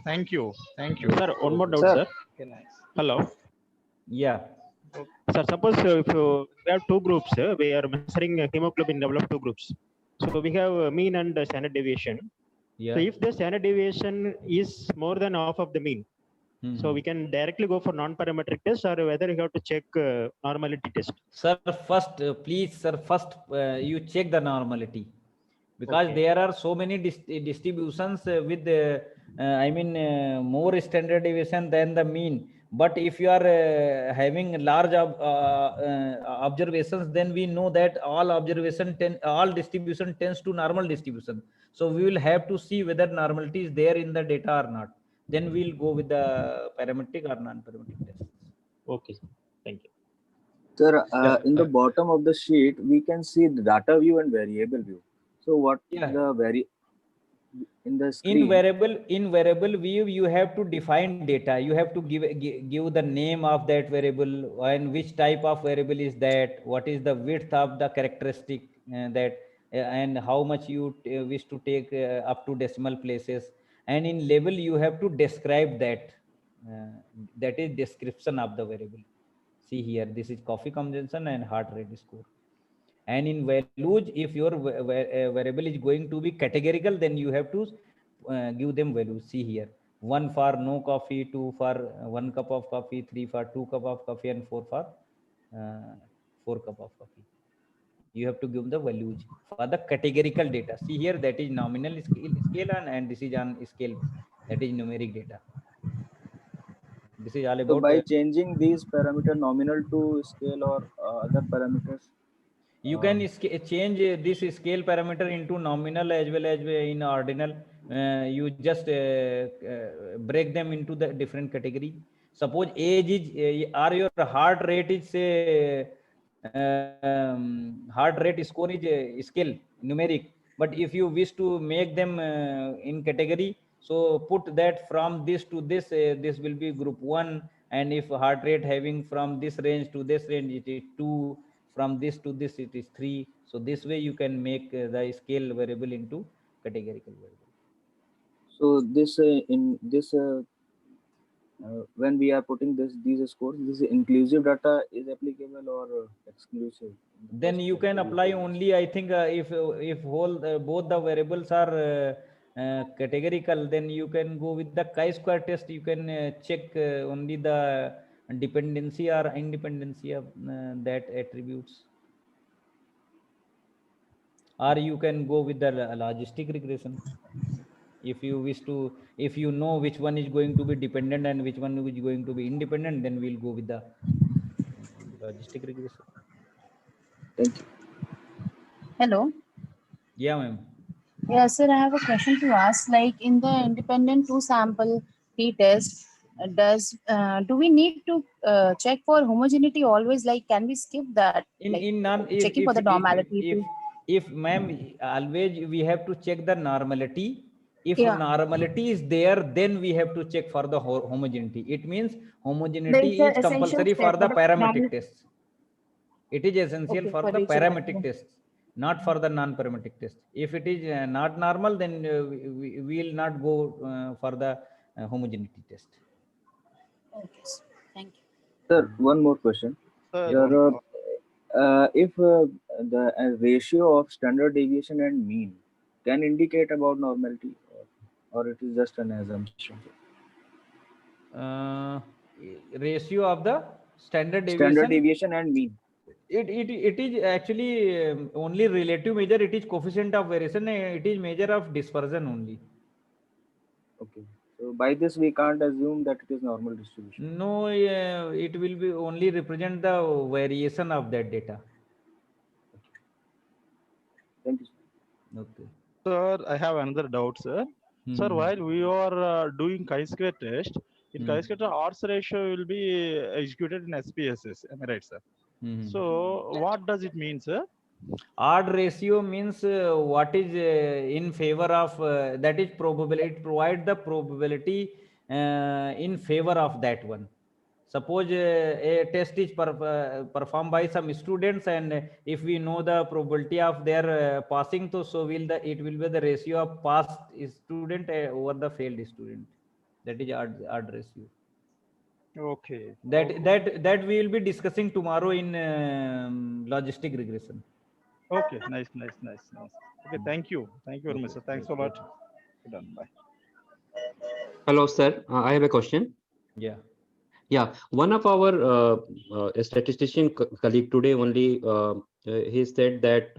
Thank you. Sir, one more doubt, sir. Hello. Yeah. Sir, suppose if we have 2 groups, we are measuring hemoglobin level of 2 groups. So we have mean and standard deviation. Yeah. So if the standard deviation is more than half of the mean, so we can directly go for non-parametric test, or whether you have to check normality test. Sir, first, please, sir, you check the normality, because there are so many distributions with more standard deviation than the mean. But if you are having large observations, then we know that all distribution tends to normal distribution. So we will have to see whether normality is there in the data or not. Then we'll go with the parametric or non-parametric tests. Okay, thank you. Sir, in the bottom of the sheet, we can see the data view and variable view. So what the in the screen? In variable view, you have to define data. You have to give the name of that variable and which type of variable is that, what is the width of the characteristic and how much you wish to take up to decimal places. And in label, you have to describe that. That is description of the variable. See here, this is coffee consumption and heart rate score. And in values, if your variable is going to be categorical, then you have to give them values. See here, 1 for no coffee, 2 for 1 cup of coffee, 3 for 2 cup of coffee, and 4 for 4 cup of coffee. You have to give the values for the categorical data. See here, that is nominal scale and this is on scale, that is numeric data. This is all about. So by changing these parameter nominal to scale or other parameters, you can change this scale parameter into nominal as well as in ordinal. You just break them into the different category. Suppose age is or your heart rate is heart rate score is scale numeric, but if you wish to make them in category, so put that from this to this, this will be group 1, and if heart rate having from this range to this range, it is 2, from this to this it is 3. So this way you can make the scale variable into categorical variable. So this in this when we are putting these scores, this inclusive data is applicable or exclusive? Then you can apply only, I think, if whole both the variables are categorical, then you can go with the chi-square test. You can check only the dependency or independency of that attributes, or you can go with the logistic regression. If you wish to, if you know which one is going to be dependent and which one is going to be independent, then we'll go with the logistic regression. Thank you. Hello. Yeah, ma'am. Yeah, sir, I have a question to ask. Like in the independent two sample t-test, do we need to check for homogeneity always? Like, can we skip that? Checking for the normality. If ma'am, always we have to check the normality. If normality is there, then we have to check for the homogeneity. It means homogeneity is compulsory for the parametric tests. It is essential for the parametric tests, not for the non-parametric test. If it is not normal, then we will not go for the homogeneity test. Okay, thank you. Sir, one more question. If the ratio of standard deviation and mean can indicate about normality, or it is just an assumption? Ratio of the standard deviation and mean. It is actually only relative measure. It is coefficient of variation. It is measure of dispersion only. Okay. So by this we can't assume that it is normal distribution. No, it will be only represent the variation of that data. Thank you, sir. Okay. Sir, I have another doubt, sir. Sir, while we are doing chi-square test, in chi-square odds ratio will be executed in SPSS. Am I right, sir? So what does it mean, sir? Odd ratio means what is in favor of that is probability. It provides the probability in favor of that one. Suppose a test is performed by some students, and if we know the probability of their passing, so it will be the ratio of passed student over the failed student. That is odd ratio. Okay. That we will be discussing tomorrow in logistic regression. Okay, nice. Okay, thank you very much, sir. Thanks a lot. Done. Bye. Hello, sir. I have a question. Yeah, one of our statistician colleague today only he said that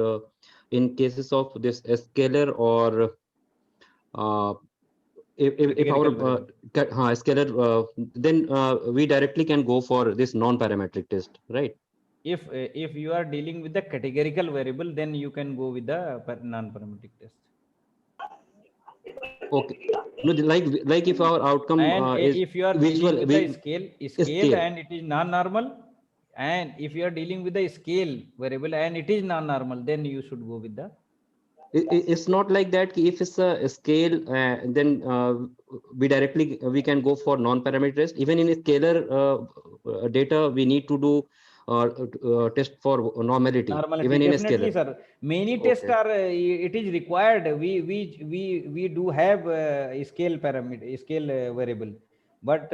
in cases of this scalar or if our scalar, then we directly can go for this non-parametric test, right? If you are dealing with the categorical variable, then you can go with the non-parametric test. Okay. No, like if our outcome is if you are visual, dealing with the scale and it is non-normal, and if you are dealing with the scale variable and it is non-normal, then you should go with the. It's not like that. If it's a scale, then we can go for non-parametric test. Even in a scalar data, we need to do test for normality. Even in a scalar. Sir. Many tests are it is required. We do have scale parameter, scale variable, but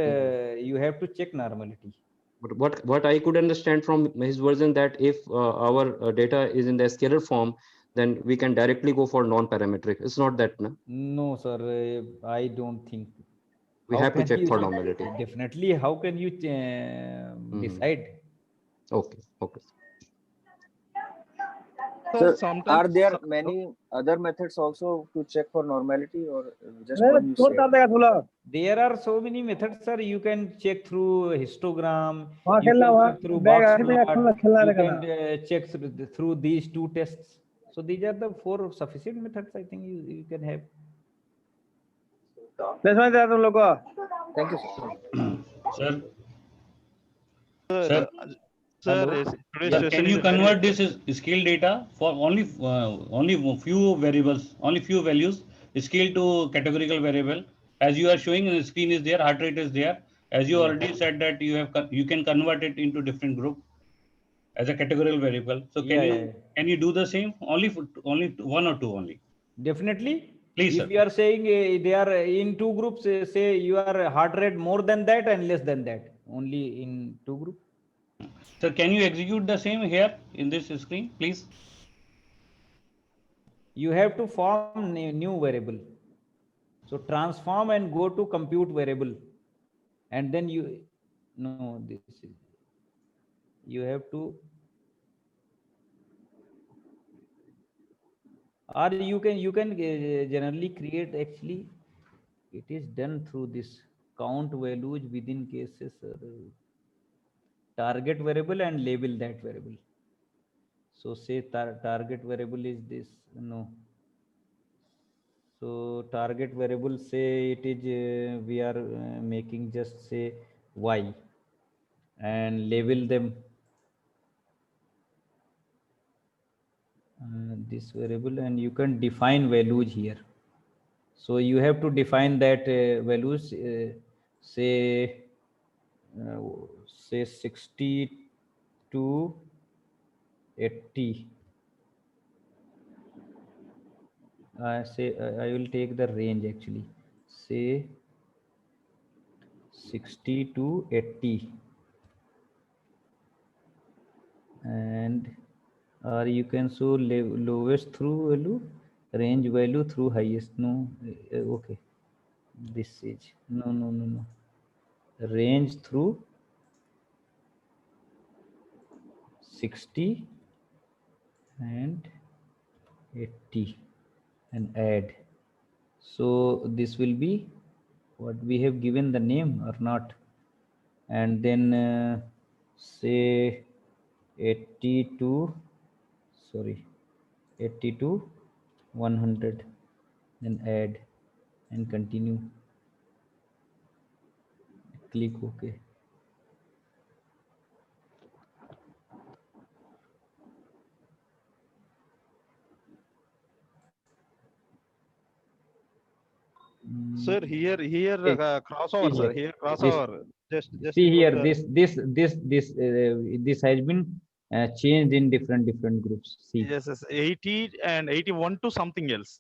you have to check normality. But what I could understand from his version, that if our data is in the scalar form, then we can directly go for non-parametric. It's not that, no? No, sir. I don't think. We have to check for normality. Definitely. How can you decide? Okay. So are there many other methods also to check for normality, or just one you said? There are so many methods, sir. You can check through histogram. You can check through box plot. You can check through these two tests. So these are the 4 sufficient methods. I think you can have. Thank you, sir. Sir, can you convert this scale data for only few variables, only few values, scale to categorical variable? As you are showing on the screen is there, heart rate is there. As you already said that you can convert it into different group as a categorical variable. So can you do the same? Only 1 or 2 only? Definitely. Please, if sir. You are saying they are in 2 groups, say your heart rate more than that and less than that, only in 2 groups. So can you execute the same here in this screen, please? You have to form new variable. So transform and go to compute variable, and then you have to, or you can generally create, actually it is done through this count values within cases, target variable, and label that variable. So say target variable is this, so target variable, say it is we are making just say y, and label them this variable, and you can define values here. So you have to define that values, say 60 to 80. Say I will take the range, actually, say 60 to 80, and or you can show lowest through value, range value through highest. Okay, this is no, range through 60 and 80 and add. So this will be what we have given the name or not, and then say 80 to 100, then add and continue. Click OK. Sir, here crossover, sir. Here crossover. Just see here. This has been changed in different groups. See. Yes, 80 and 81 to something else.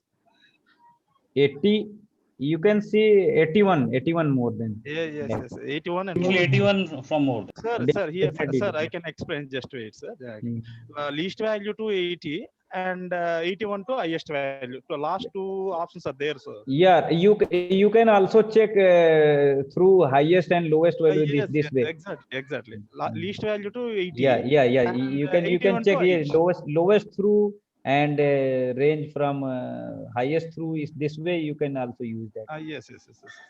80. You can see 81 more than. Yes. 81 and 81 from more. Sir, here, sir, I can explain. Just wait, sir. Least value to 80 and 81 to highest value. So last 2 options are there, sir. Yeah, you can also check through highest and lowest value this way. Exactly. Least value to 80. Yeah. You can check here lowest through and range from highest through is this way, you can also use that. Yes.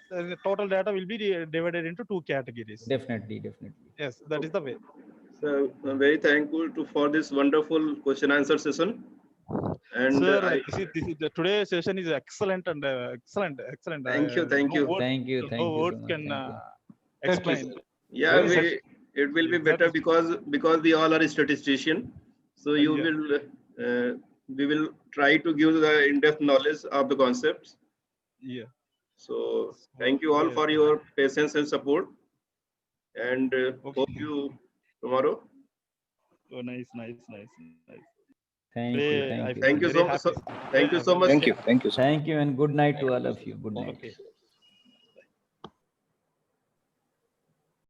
The total data will be divided into 2 categories. Definitely. Yes, that is the way. So I'm very thankful for this wonderful question answer session. And sir, today's session is excellent and excellent. Thank you. Thank you No words so much. Can explain. Yeah, it will be better because we all are a statistician. So you will we will try to give the in-depth knowledge of the concepts. Yeah. So thank you all for your patience and support, and hope you tomorrow. Oh, nice. Thank you. Thank you so much. Thank you, and good night to all of you. Good night. Okay.